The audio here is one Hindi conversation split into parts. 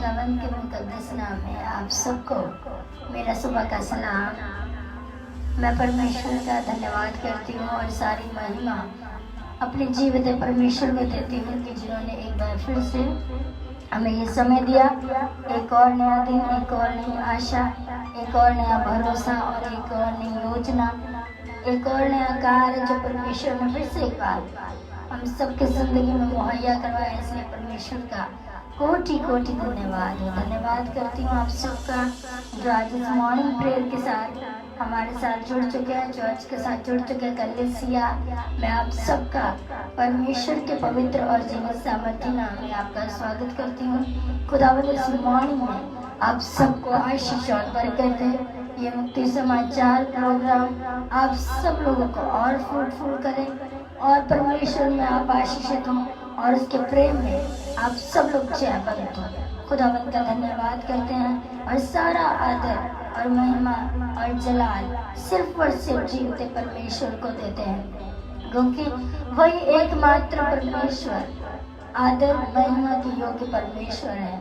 खुदावंद के मुकद्दस नाम में आप सबको मेरा सुबह का सलाम। मैं परमेश्वर का धन्यवाद करती हूँ और सारी महिमा अपने जीवित परमेश्वर को देती हूँ कि जिन्होंने एक बार फिर से हमें ये समय दिया, एक और नया दिन, एक और नई आशा, एक और नया भरोसा और एक और नई योजना, एक और नया कार्य जो परमेश्वर ने फिर से एक बार हम सबके जिंदगी में मुहैया करवाया। इसलिए परमेश्वर का कोटि कोटि धन्यवाद करती हूँ आप सबका जो आज इस मॉर्निंग प्रेयर के साथ हमारे साथ जुड़ चुके हैं, चर्च के साथ जुड़ चुके हैं। कलीसिया मैं आप सबका परमेश्वर के पवित्र और जीवित सामर्थ्य नाम में आपका स्वागत करती हूँ। खुदावंद इस मॉर्निंग में आप सबको आशीष और बरकत दे। ये मुक्ति समाचार प्रोग्राम आप सब लोगों को और फ्रूटफुल करें और परमेश्वर में आप आशीषित हों और उसके प्रेम में आप सब लोग जयवंत हो। खुदावंद का धन्यवाद करते हैं और सारा आदर और महिमा और जलाल सिर्फ और सिर्फ जीवते परमेश्वर को देते हैं, क्योंकि वही एकमात्र परमेश्वर आदर महिमा के योग्य परमेश्वर है।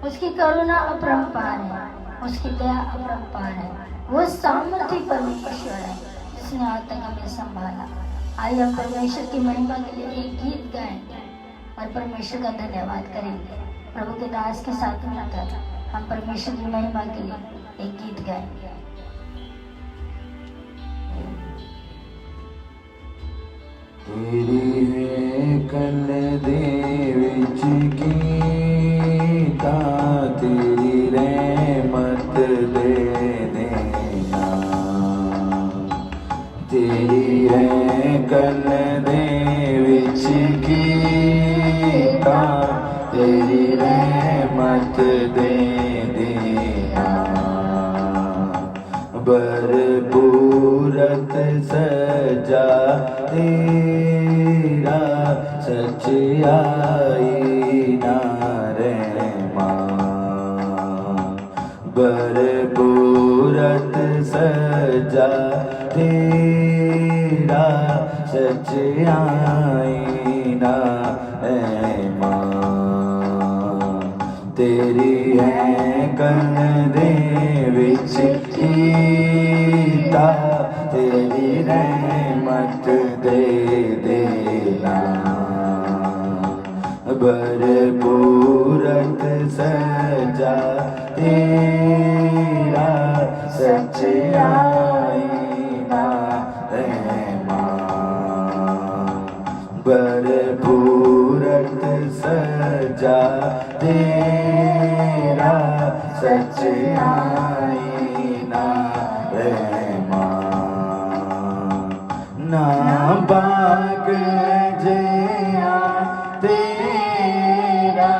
उसकी करुणा अपरंपार है, उसकी दया अपरंपार है। वो सामर्थ्य परमेश्वर है जिसने आज तक हमें संभाला। आइए हम परमेश्वर की महिमा के लिए एक गीत गाएंगे और परमेश्वर का धन्यवाद करेंगे। प्रभु के दास के साथ मिलकर हम परमेश्वर की महिमा के लिए एक गीत गाएंगे। तेरी है कल दे विच कीता, तेरी रहमत दे देना। तेरी है कल दे विच कीता, तेरी रहमत दे देना। बरपूरत सजा तेरा, सच्चाई ना रहमा। बरपूरत सजा तेरा, सच्चाई ना रहमा। तेरी है कल दे विच कीता, तेरी रहमत दे देना। बरपूरत सजा तेरा, सच्चाई ना रहमा। बरपूरत सजा तेरा, सच्चाई ना रहमा। ना बाग जया तेरा,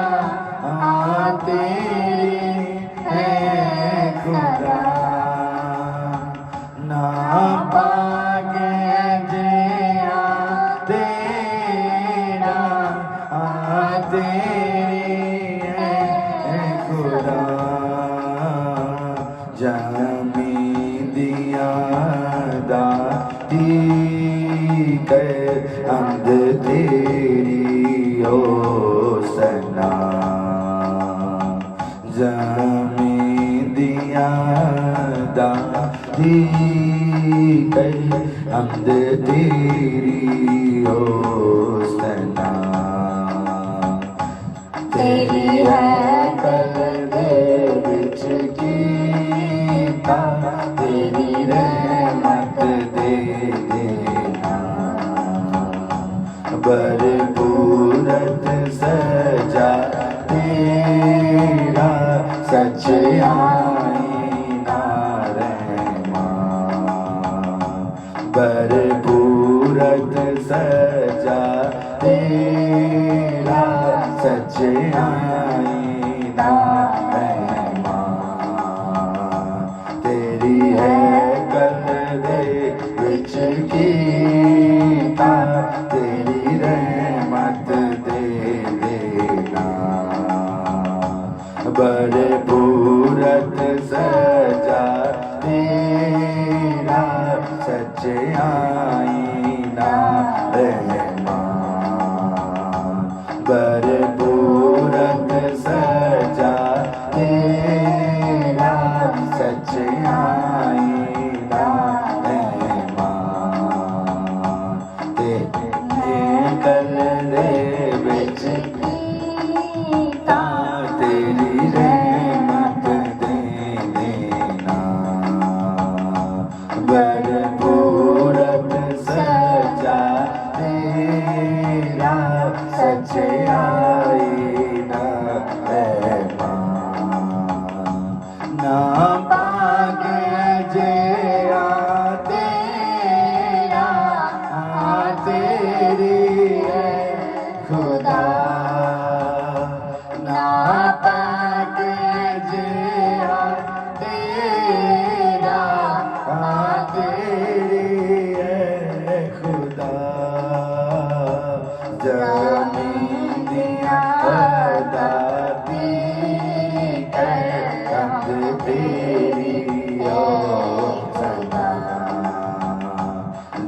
तेरी है खुदा। ना बाग जया तेरा, तेरी है खुदा। जमी दिया दाती कर अंद तेरी ओ सना। जमी दिया दाती कर अंद तेरी ओ सना। तेरी है कल दे विच कीता, तेरी रहमत दे देना। बरपूरत सजा तेरा, सच्चाई ना रहमा। बरपूरत सजा तेरा, सच्चाई ना रहमा। तेरी है कल दे विच कीता, तेरी रहमत दे देना। बरपूरत सजा तेरा, सच्चाई ना रहमा। बरपूरत सजा विच कीता तेरी रहमत दे देना भरपूरत सजा तेरा सच्चाई ना ना पाके जया तेरा तेरी है खुदा ना पाके जया तेरा तेरी है खुदा जमीन दिया दाती तेरी ओ सदा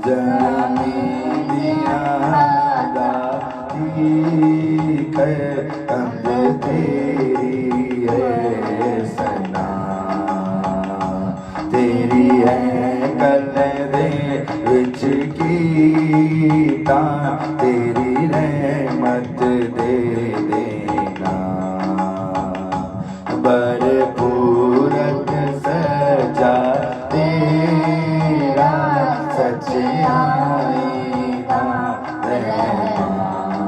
जमीन दिया दाती कंद तेरी है सना तेरी है कल दे विच कीता तेरी रहमत दे देना भरपूरत सजा तेरा सच्चाई का रहमान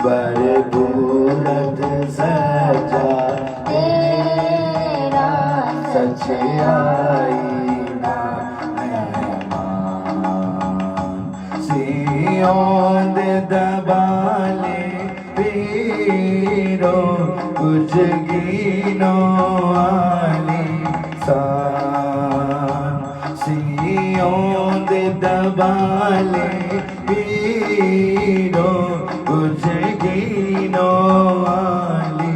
भरपूरत सजा तेरा सच्चाई का रहमान सियों दे दबाले पीरो कुछ गिनो आली सान सियों दे दबाले पीरो कुछ गिनो आली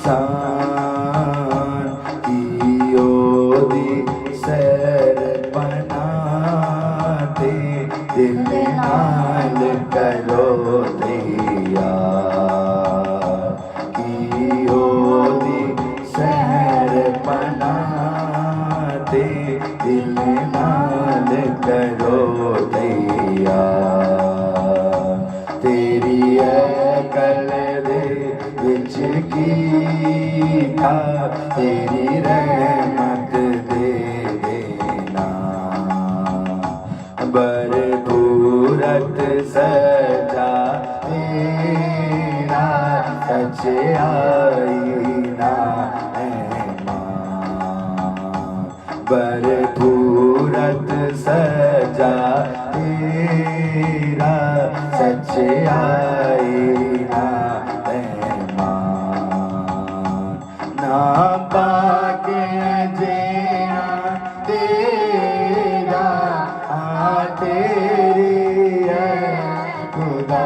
सान कियो दी सर बनाते दिल नाल करो दिया दिल नाल करो दैया तेरी कल दे विच कीता तेरी रहमत दे देना भरपूरत सजा तेरा सच्चाई ना भरपूरत सजा तेरा सच्चाई ना रहमान ना पाके जिया तेरा तेरी है खुदा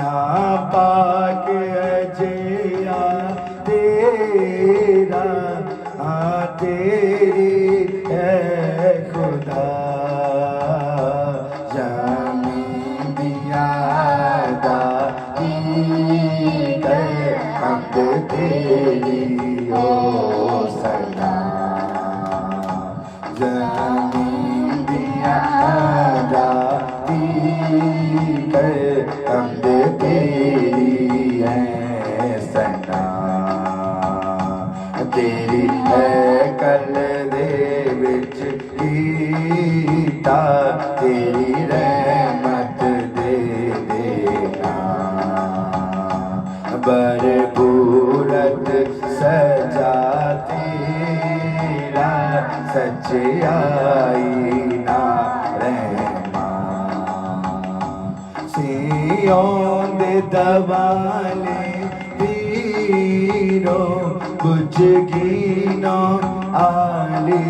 ना पाके जिया तेरा तेरी है खुदा जमीन दिया दाती हमद तेरी ओ सदा जमीन दिया दाती हमद तेरी है सदा तेरी है कल दे विच कीता तेरी रहमत दे देना भरपूरत सजा तेरा सच्चाई ना रहमान सियों दे दवाले पीरो कुछ गिनो आलीसान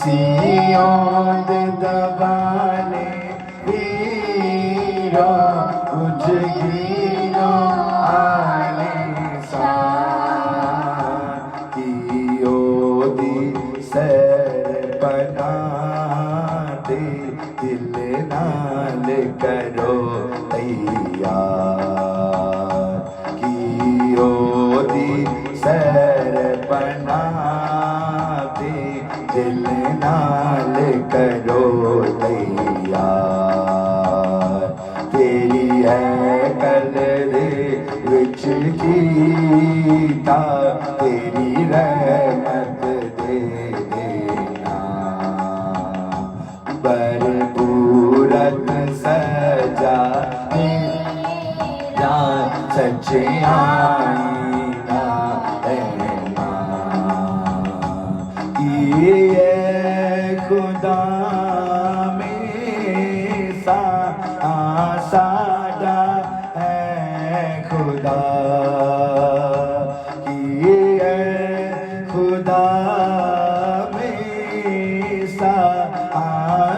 सियों दे दबाले पीरो कुछ गिनो आलीसान कियो दी सर बनाते दिल नाल करो तैयार सर बनाते दिल नाल करो तैयार साडा है खुदा की है खुदा में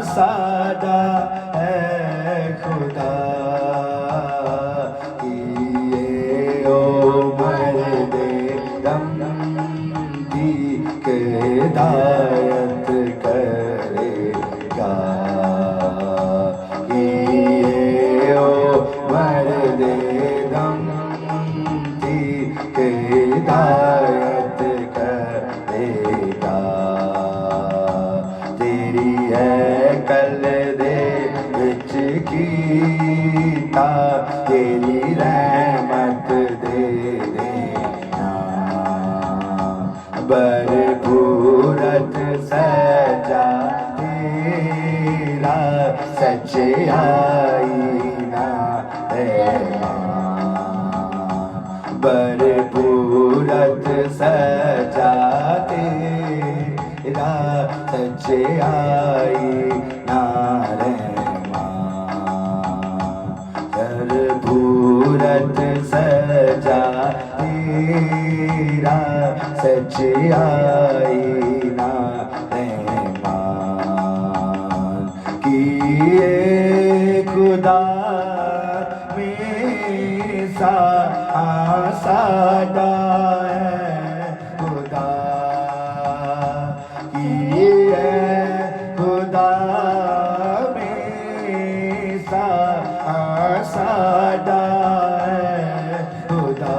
साडा है खुदा की ओ मर्दे दम दी हिदायत करेगा ये ओ मर्दे दम दी हिदायत करेगा तेरी है कल दे विच कीता तेरी रहमत दे देना भरपूरत सजा तेरा सच्चाई ना भरपूरत सजा तेरा सच्चाई ना भरपूरत सजा तेरा सच्चाई ना रहमान किए खुदा में साडा है खुदा किए खुदा में साडा है खुदा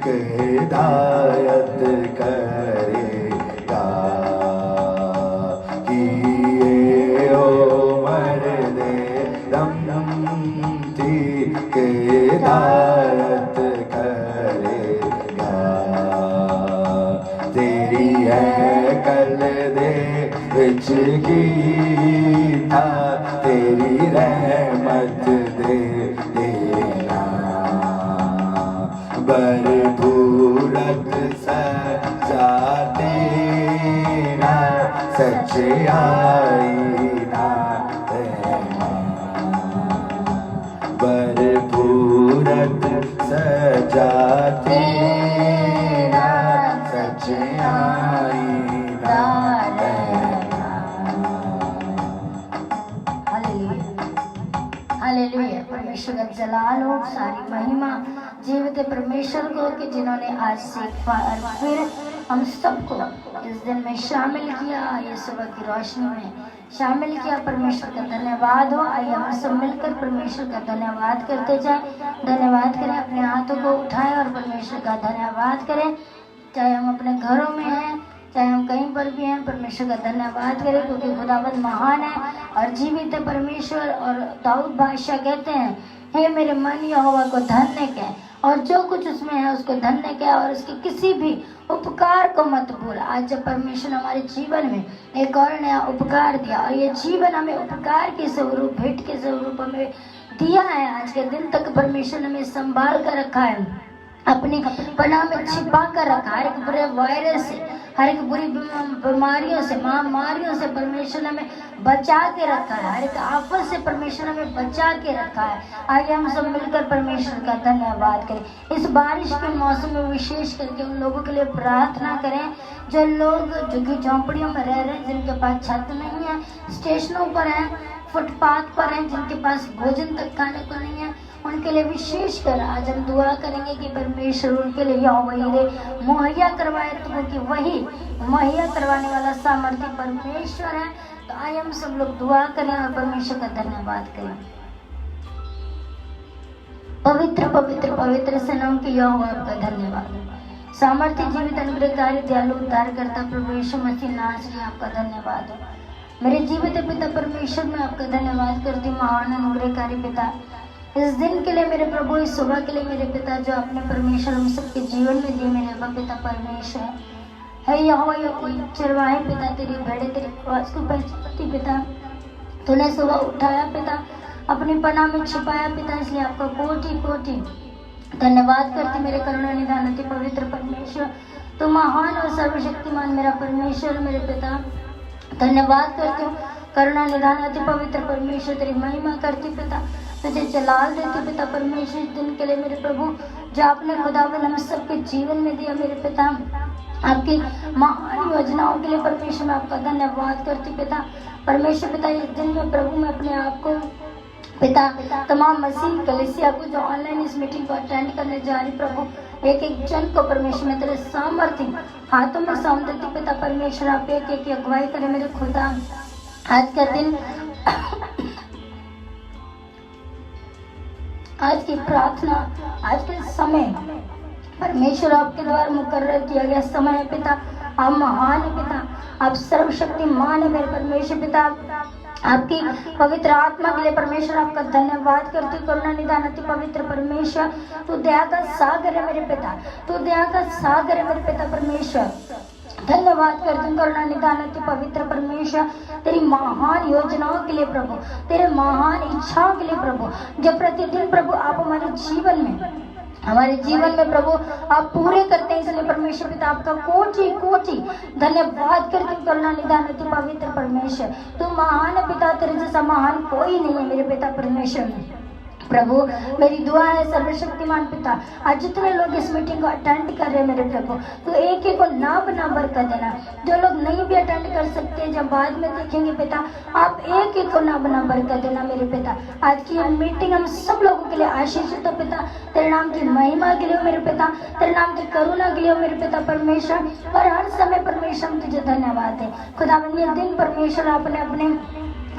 हिदायत करेगा कि ये ओ मर्दे दम थी हिदायत करेगा तेरी है कल दे विच कीता तेरी रहमत दे देना भरपूरत सजा तेरा सच्चाई ना भरपूरत सजा तेरा सच्चाई ना हालेलुया। परमेश्वर का जलाल हो, सारी महिमा जीवित परमेश्वर को कि जिन्होंने आज से फिर हम सबको इस दिन में शामिल किया, ये सुबह की रोशनी में शामिल किया। परमेश्वर का धन्यवाद हो। आइए हम सब मिलकर परमेश्वर का धन्यवाद करते जाएं। धन्यवाद करें, अपने हाथों को उठाएं और परमेश्वर का धन्यवाद करें। चाहे हम अपने घरों में हैं, चाहे हम कहीं पर भी हैं, परमेश्वर का धन्यवाद करें क्योंकि खुदावंद महान है और जीवित है परमेश्वर। और दाऊद बादशाह कहते हैं, हे मेरे मन यहोवा को धन्य कह और जो कुछ उसमें है उसको धन्य कह और उसके किसी भी उपकार को मत भूल। आज जब परमेश्वर हमारे जीवन में एक और नया उपकार दिया और ये जीवन हमें उपकार के स्वरूप, भेंट के स्वरूप हमें दिया है, आज के दिन तक परमेश्वर ने हमें संभाल कर रखा है, अपनी पनाह में छिपा कर रखा। हर एक बुरे वायरस से, हर एक बुरी बीमारियों से, महामारियों से परमेश्वर ने हमें बचा के रखा है। हर एक आफत से परमेश्वर ने हमें बचा के रखा है। आइए हम सब मिलकर परमेश्वर का धन्यवाद करें। इस बारिश के मौसम में विशेष करके उन लोगों के लिए प्रार्थना करें जो लोग झुग्गी झोंपड़ियों में रह रहे हैं, जिनके पास छत नहीं है, स्टेशनों पर हैं, फुटपाथ पर हैं, जिनके पास भोजन तक खाने को नहीं है, उनके लिए विशेष कर आज हम दुआ करेंगे कि परमेश्वर उनके लिए यहोवा मुहैया करवाए, क्योंकि वही मुहैया करवाने वाला सामर्थ्य परमेश्वर है। तो आइए हम सब लोग दुआ करें और परमेश्वर का धन्यवाद करें। पवित्र पवित्र पवित्र से नाम की यहोवा आपका धन्यवाद। सामर्थ्य जीवित अनुग्रहकारी दयालु उद्धारकर्ता प्रभु यीशु मसीह नासरी आपका धन्यवाद। मेरे जीवित पिता परमेश्वर में आपका धन्यवाद करती हूँ, महान अनुग्रहकारी पिता, इस दिन के लिए मेरे प्रभु, इस सुबह के लिए मेरे पिता जो अपने परमेश्वर हम सबके जीवन में दिए मेरे पिता परमेश्वर है। यहोवा चरवाहे पिता, तेरी भेड़ें तेरी आवाज को पहचानती पिता, तूने सुबह उठाया पिता, अपनी पनाह में छिपाया पिता, इसलिए आपका कोटि कोटि धन्यवाद करती मेरे करुणा निधान पवित्र परमेश्वर। तो महान और सर्वशक्तिमान मेरा परमेश्वर मेरे पिता, धन्यवाद करती हूँ। करुणा निधान अति पवित्र परमेश्वर तेरी महिमा करती पिता, तुझे जलाल देती पिता परमेश्वर इस दिन के लिए मेरे प्रभु जो आपने खुदावन हम सबके जीवन में दिया मेरे पिता। आपकी महान योजनाओं के लिए परमेश्वर मैं आपका धन्यवाद करती पिता। परमेश्वर पिता इस दिन में प्रभु मैं अपने आप को पिता तमाम मसीह कलीसिया को जो ऑनलाइन इस मीटिंग को अटेंड करने जा रही प्रभु एक एक जन को परमेश्वर में तेरे सामर्थ्य हाथों में सौंप देती पिता परमेश्वर। आप एक एक अगुवाई करें मेरे खुदा। आज का दिन आज की प्रार्थना आज के समय परमेश्वर आपके द्वारा मुकर्रर किया गया समय है पिता। आप महान है पिता, आप सर्वशक्तिमान है मेरे परमेश्वर पिता। आपकी पवित्र आत्मा के लिए परमेश्वर आपका धन्यवाद करती। करुणा निधान अति पवित्र परमेश्वर तू दया का सागर है मेरे पिता, तू दया का सागर है मेरे पिता परमेश्वर। धन्यवाद करती हूँ करुणा निधान अति पवित्र परमेश्वर तेरी महान योजनाओं के लिए प्रभु, तेरे महान इच्छाओं के लिए प्रभु, जो प्रतिदिन प्रभु आप हमारे जीवन में प्रभु आप पूरे करते हैं। इसलिए परमेश्वर पिता आपका कोटि कोटि धन्यवाद करती हूँ करुणा निधान अति पवित्र परमेश्वर। तू महान है पिता, तेरे जैसा महान कोई नहीं है मेरे पिता परमेश्वर। प्रभु मेरी दुआ है सर्वशक्तिमान पिता, आज जितने लोग इस मीटिंग को अटेंड कर रहे हैं मेरे प्रभु तो एक एक को ना बना बरकत देना। जो लोग नहीं भी अटेंड कर सकते जब बाद में देखेंगे पिता आप एक एक को ना बना बरकत देना मेरे पिता। आज की ये मीटिंग हम सब लोगों के लिए आशीषित हो पिता, तेरे नाम की महिमा के लिए हो मेरे पिता, तेरे नाम की करुणा के लिए हो मेरे पिता परमेश्वर। और हर समय परमेश्वर हम तुझे धन्यवाद है खुदावन। ये दिन परमेश्वर आपने अपने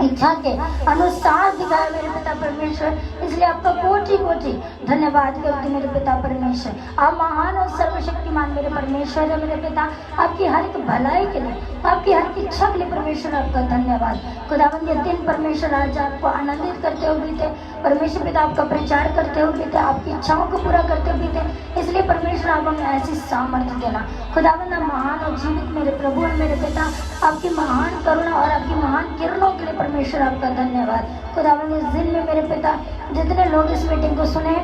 इच्छा के अनुसार दिखाया मेरे पिता परमेश्वर, इसलिए आपका कोटि कोटि धन्यवाद करती मेरे पिता परमेश्वर। आप महान और सर्वशक्तिमान मेरे परमेश्वर है मेरे पिता। आपकी हर एक भलाई के लिए, आपकी हर एक इच्छा के लिए परमेश्वर आपका धन्यवाद खुदावन। ये दिन परमेश्वर आज आपको आनंदित करते हुए बीते परमेश्वर पिता, आपका प्रचार करते हुए बीते, आपकी इच्छाओं को पूरा करते हुए बीते। इसलिए परमेश्वर आप हमें ऐसी सामर्थ्य देना खुदावन। आप महान और जीवित मेरे प्रभु है मेरे पिता, आपकी महान करुणा और आपकी महान किरणों के लिए परमेश्वर आपका धन्यवाद खुदावन। इस दिन में मेरे पिता जितने लोग इस मीटिंग को सुने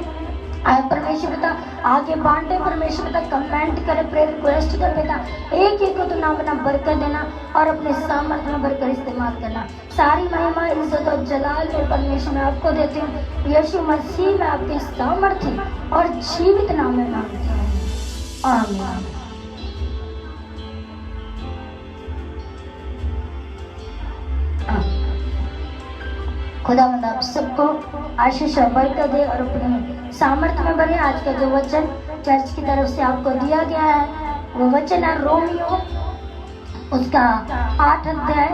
परमेश्वर पिता आगे बांटे परमेश्वर पिता, कमेंट करे, प्रेयर रिक्वेस्ट कर पिता, एक एक को तो नाम बना बरकत देना और अपने सामर्थ्य में भरकर इस्तेमाल करना। सारी महिमा इज्जत और जलाल मेरे परमेश्वर मैं आपको देती हूँ। यीशु मसीह में आपके सामर्थ्य और जीवित नाम में मांगती हूँ, आमीन। खुदावंद आप सबको आशीष और बरकत दे और अपने सामर्थ्य में भरे। आज का जो वचन चर्च की तरफ से आपको दिया गया है वो वचन है रोमियो उसका 8 अध्याय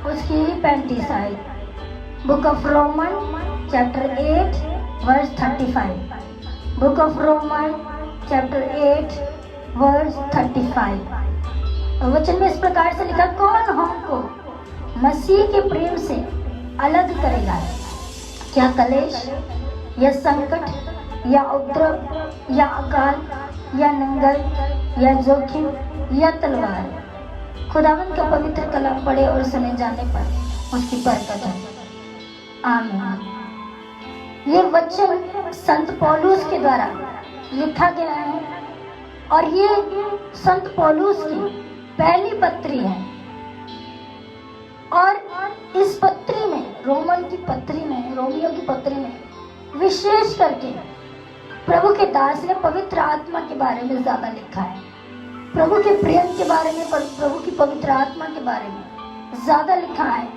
उसकी 35 आयत। Book of Roman chapter 8 verse 35। Book of Roman chapter 8 verse 35। वचन में इस प्रकार से लिखा, कौन हमको मसीह के प्रेम से अलग करेगा? क्या कलेश या संकट या उपद्रव या अकाल या नंगल या जोखिम या तलवार? खुदावंद का पवित्र कलाम पढ़े और सुने जाने पर उसकी बरकत है, आमीन। ये वचन संत पौलुस के द्वारा लिखा गया है और ये संत पौलुस की पहली पत्री है। और इस पत्री में, रोमन की पत्री में, रोमियो की पत्री में विशेष करके प्रभु के दास ने पवित्र आत्मा के बारे में ज्यादा लिखा है, प्रभु के प्रेम के बारे में, प्रभु की पवित्र आत्मा के बारे में ज्यादा लिखा है।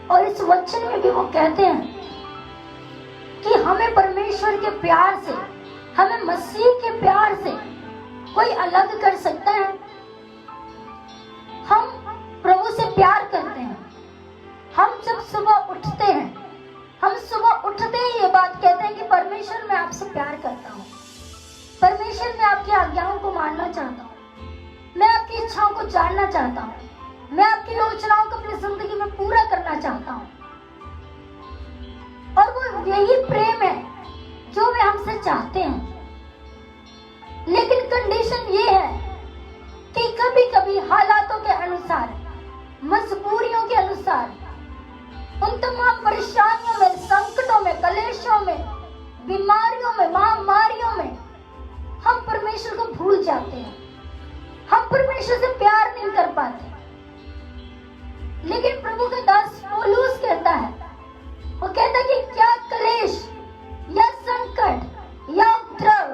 और इस वचन में भी वो कहते हैं कि हमें परमेश्वर के प्यार से, हमें मसीह के प्यार से कोई अलग कर सकता है? हम प्रभु से प्यार करते हैं। हम जब सुबह उठते हैं, हम सुबह उठते ही ये बात कहते हैं कि परमेश्वर मैं आपसे प्यार करता हूँ, परमेश्वर मैं आपकी आज्ञाओं को मानना चाहता हूँ, मैं आपकी इच्छाओं को जानना चाहता हूँ, मैं आपकी योजनाओं को अपनी जिंदगी में पूरा करना चाहता हूँ। और वो यही प्रेम है जो वे हमसे चाहते हैं। लेकिन कंडीशन ये है कि कभी कभी हालातों के अनुसार, मजबूरियों के अनुसार, उन तमाम परेशानियों में, संकटों में, कलेशों में, बीमारियों में, महामारियों में हम परमेश्वर को भूल जाते हैं। परमेश्वर से प्यार नहीं कर पाते। लेकिन प्रभु का दास पौलुस कहता है, वो कहता है कि क्या क्लेश या संकट या उपद्रव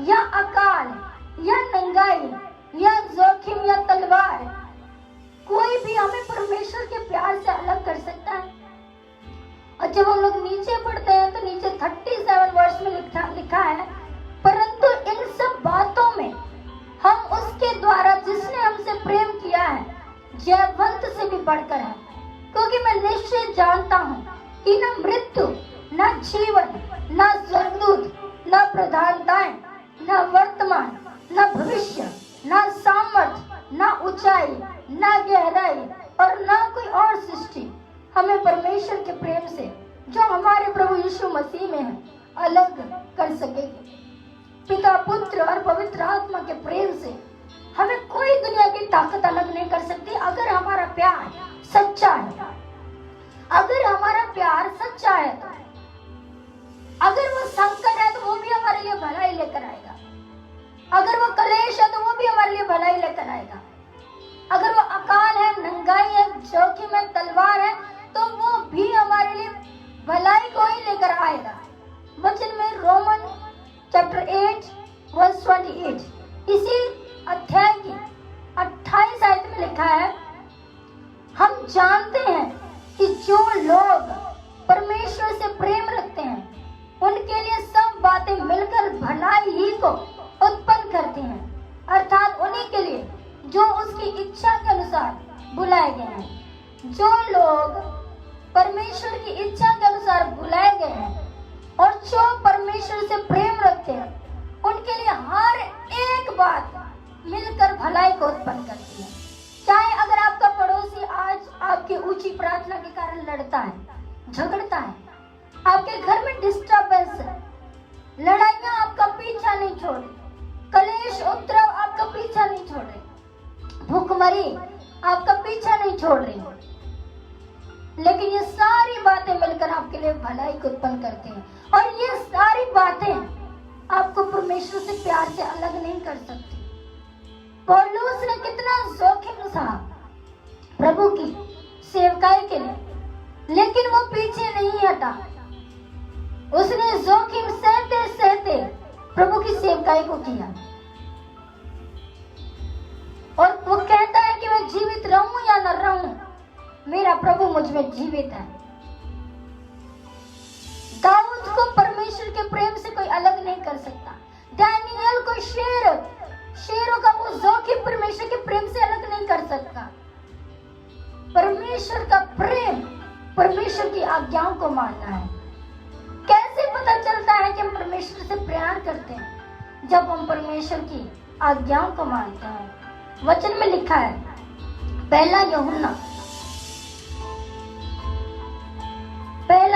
या अकाल या नंगाई या जोखिम या तलवार, कोई भी हमें परमेश्वर के प्यार से अलग कर सकता है। और जब हम लोग नीचे पढ़ते हैं तो नीचे 37 वर्ष में लिखा है, परंतु इन सब बातों में हम उसके द्वारा जिसने हमसे प्रेम किया है जयवंत से भी बढ़कर है, क्योंकि मैं निश्चय जानता हूँ कि न मृत्यु न जीवन न स्वर्गदूत न प्रधानताएं न वर्तमान न भविष्य न सामर्थ न ऊंचाई न गहराई और न कोई और सृष्टि हमें परमेश्वर के प्रेम से जो हमारे प्रभु यीशु मसीह में है अलग कर सकेगी। पिता पुत्र और पवित्र आत्मा के प्रेम से हमें कोई दुनिया की ताकत अलग नहीं कर सकती, अगर हमारा प्यार सच्चा है। अगर हमारा प्यार सच्चा है तो अगर वो संकट है तो वो भी हमारे लिए भलाई लेकर आएगा, अगर वो कलेश है तो वो भी हमारे लिए भलाई लेकर आएगा, अगर वो अकाल है, नंगाई है, जोखिम है, तलवार है, तो वो भी हमारे लिए भलाई को ही लेकर आएगा। वचन में रोमन चैप्टर 8 वर्स 28 इसी अध्याय की 28 आयत में लिखा है, हम जानते हैं कि जो लोग परमेश्वर से प्रेम रखते हैं उनके लिए सब बातें मिलकर भलाई ही को उत्पन्न करती हैं, अर्थात उन्हीं के लिए जो उसकी इच्छा के अनुसार बुलाए गए हैं। जो लोग परमेश्वर की इच्छा के अनुसार बुलाए गए हैं और जो परमेश्वर से प्रेम रखते हैं उनके लिए हर एक बात मिलकर भलाई को उत्पन्न करती है। चाहे अगर आपका पड़ोसी आज आपकी ऊंची प्रार्थना के कारण लड़ता है, झगड़ता है, आपके घर में डिस्टर्बेंस है, लड़ाइयां आपका पीछा नहीं छोड़े, कलेश उपद्रव आपका पीछा नहीं छोड़े, भूखमरी आपका पीछा नहीं छोड़ रही, लेकिन ये सारी बातें मिलकर आपके लिए भलाई को उत्पन्न करती हैं। और ये सारी बातें आपको परमेश्वर से प्यार से अलग नहीं कर सकती। पौलुस ने कितना जोखिम सहा प्रभु की सेवकाई के लिए, लेकिन वो पीछे नहीं हटा। उसने जोखिम सहते सहते प्रभु की सेवकाई को किया और वो कहता है कि मैं जीवित रहूं या न रहूं, मेरा प्रभु मुझ में जीवित है। दाऊद को परमेश्वर के प्रेम से कोई अलग नहीं कर सकता। दानियल को शेरों का वो जोखिम परमेश्वर के प्रेम से अलग नहीं कर सकता। परमेश्वर का प्रेम परमेश्वर की आज्ञाओं को मानना है। कैसे पता चलता है कि हम परमेश्वर से प्यार करते हैं? जब हम परमेश्वर की आज्ञाओं को मानते हैं। वचन में लिखा है, पहला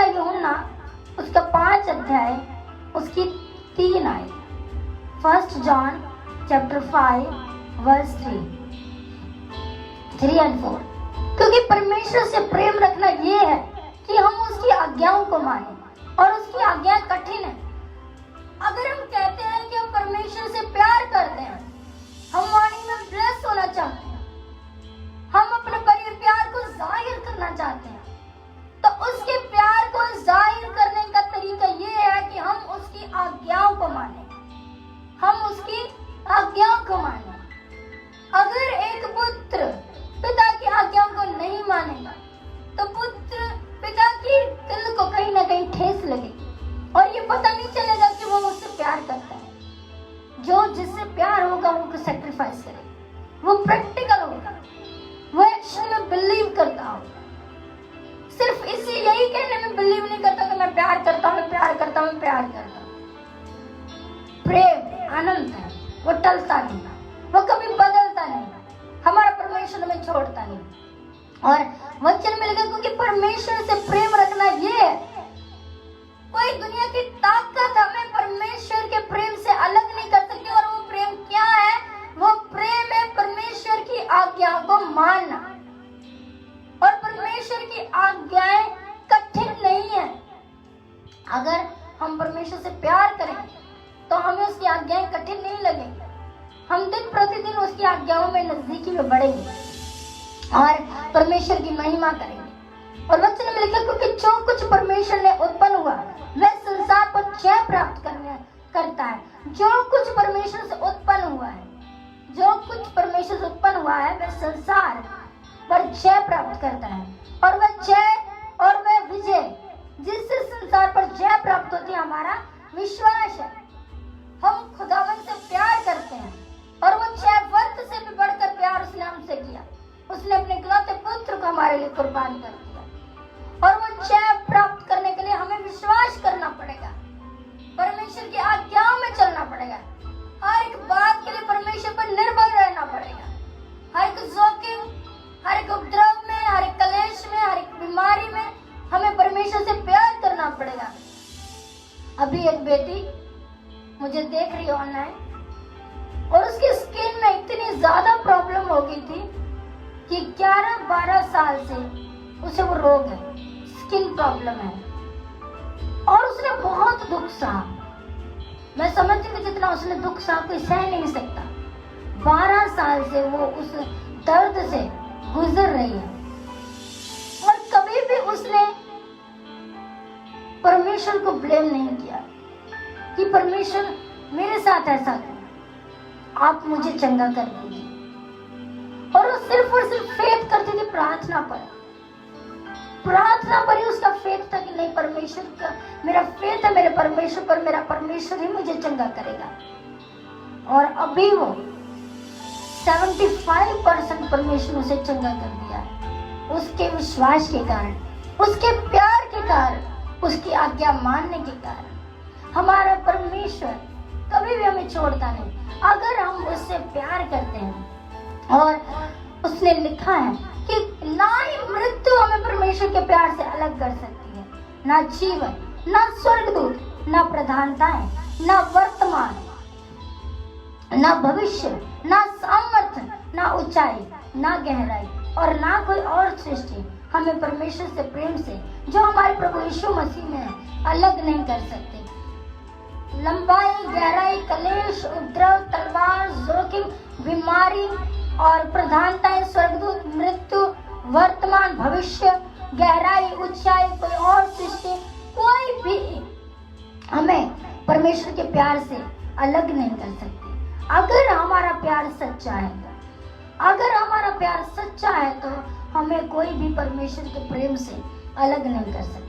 यूहन्ना उसका 5 अध्याय उसकी 3 आयत। 1 जॉन चैप्टर 5 वर्स 3 and 4। क्योंकि परमेश्वर से प्रेम रखना ये है कि हम उसकी आज्ञाओं को माने, और उसकी आज्ञाएं कठिन है। अगर हम कहते हैं कि हम परमेश्वर से प्यार करते हैं, हम वाणी में ब्लेस होना चाहते हैं, हम अपने प्यार को जाहिर करना चाहते हैं, तो उसके प्यार को जाहिर करने का तरीका ये है कि हम उसकी आज्ञाओं को माने, हम उसकी आज्ञाओं को माने। अगर एक पुत्र पिता की आज्ञाओं को नहीं मानेगा तो पुत्र पिता की दिल को कहीं ना कहीं ठेस लगेगी और ये पता नहीं चलेगा कि वो मुझसे प्यार करता है। जो जिससे प्यार होगा वो सैक्रिफाइस करेगा, वो प्रैक्टिकल होगा, वो एक्शन में बिलीव करता होगा। सिर्फ इसी यही कहने में बिलीव नहीं करता कि मैं प्यार करता हूँ, मैं प्यार करता हूँ, मैं प्यार करता हूँ। प्रेम अनंत है, वो टलता नहीं, वो कभी बदलता नहीं, हमारा परमेश्वर में छोड़ता नहीं। और वचन में लिखा, क्योंकि परमेश्वर से प्रेम रखना ये है, कोई दुनिया की ताकत हमें परमेश्वर के प्रेम से अलग नहीं कर सकती। और वो प्रेम क्या है? वो प्रेम है परमेश्वर की आज्ञाओं को मानना। और परमेश्वर की आज्ञाएं कठिन नहीं है। अगर हम परमेश्वर से प्यार करेंगे तो हमें उसकी आज्ञाएं कठिन नहीं लगेंगी। हम दिन प्रतिदिन उसकी आज्ञाओं में नजदीकी में बढ़ेंगे और परमेश्वर की महिमा करेंगे। और वचन में लिखा, क्योंकि जो कुछ परमेश्वर ने उत्पन्न हुआ वह संसार पर जय प्राप्त करता है। जो कुछ परमेश्वर से उत्पन्न हुआ है, जो कुछ परमेश्वर से उत्पन्न हुआ है, वह संसार पर जय प्राप्त करता है। और वह जय और वह विजय जिससे संसार पर जय प्राप्त होती है, हमारा विश्वास है। हम खुदावन से प्यार करते हैं और वो जय वर्त से भी बढ़कर प्यार उसने हमसे किया। उसने अपने इकलौते पुत्र को हमारे लिए कुर्बान कर दिया। और वो जय प्राप्त करने के लिए हमें विश्वास करना पड़ेगा, परमेश्वर की आज्ञाओं में चलना पड़ेगा, हर एक बात के लिए परमेश्वर पर निर्भर रहना पड़ेगा। हर एक जोखिम, हर एक उपद्रव में, हर एक कलेश में, हर एक बीमारी में हमें परमेश्वर से प्यार करना पड़ेगा। अभी एक बेटी मुझे देख रही है ऑनलाइन, और उसकी स्किन में इतनी ज्यादा प्रॉब्लम हो गई थी कि 11-12 साल से उसे वो रोग है, स्किन प्रॉब्लम है, और उसने बहुत दुख सहा। मैं समझती हूँ जितना उसने दुख सहा कोई सह नहीं सकता। 12 साल से वो उस दर्द से गुजर रही है, और कभी भी उसने परमेश्वर को ब्लेम नहीं किया कि परमेश्वर मेरे साथ ऐसा क्यों, आप मुझे चंगा कर दीजिए। और वो सिर्फ और सिर्फ फेथ करती थी, प्रार्थना पर ही उसका फेथ था कि नहीं, परमेश्वर का मेरा फेथ है मेरे परमेश्वर पर, मेरा परमेश्वर ही मुझे चंगा करेगा। और अभी वो 75% परमेश्वर उसे चंगा कर दिया है, उसके विश्वास के कारण, उसके प्यार के कारण, उसकी आज्ञा मानने के कारण। हमारा परमेश्वर कभी भी हमें छोड़ता नहीं अगर हम उससे प्यार करते हैं। और उसने लिखा है कि ना ही मृत्यु हमें परमेश्वर के प्यार से अलग कर सकती है, ना जीवन, ना स्वर्गदूत, ना प्रधानताएं, ना वर्तमान, ना भविष्य, ना सामर्थ्य, ना ऊंचाई, ना गहराई, और ना कोई और सृष्टि हमें परमेश्वर से प्रेम से जो हमारे प्रभु यीशु मसीह में है अलग नहीं कर सकते। लंबाई, गहराई, कलेश, उपद्रव, तलवार, जोखिम, बीमारी और प्रधानताएं, स्वर्गदूत, मृत्यु, वर्तमान, भविष्य, गहराई, ऊंचाई, कोई और सृष्टि, कोई भी हमें परमेश्वर के प्यार से अलग नहीं कर सकती। अगर हमारा प्यार सच्चा है, अगर हमारा प्यार सच्चा है तो हमें कोई भी परमेश्वर के प्रेम से अलग नहीं कर सकता।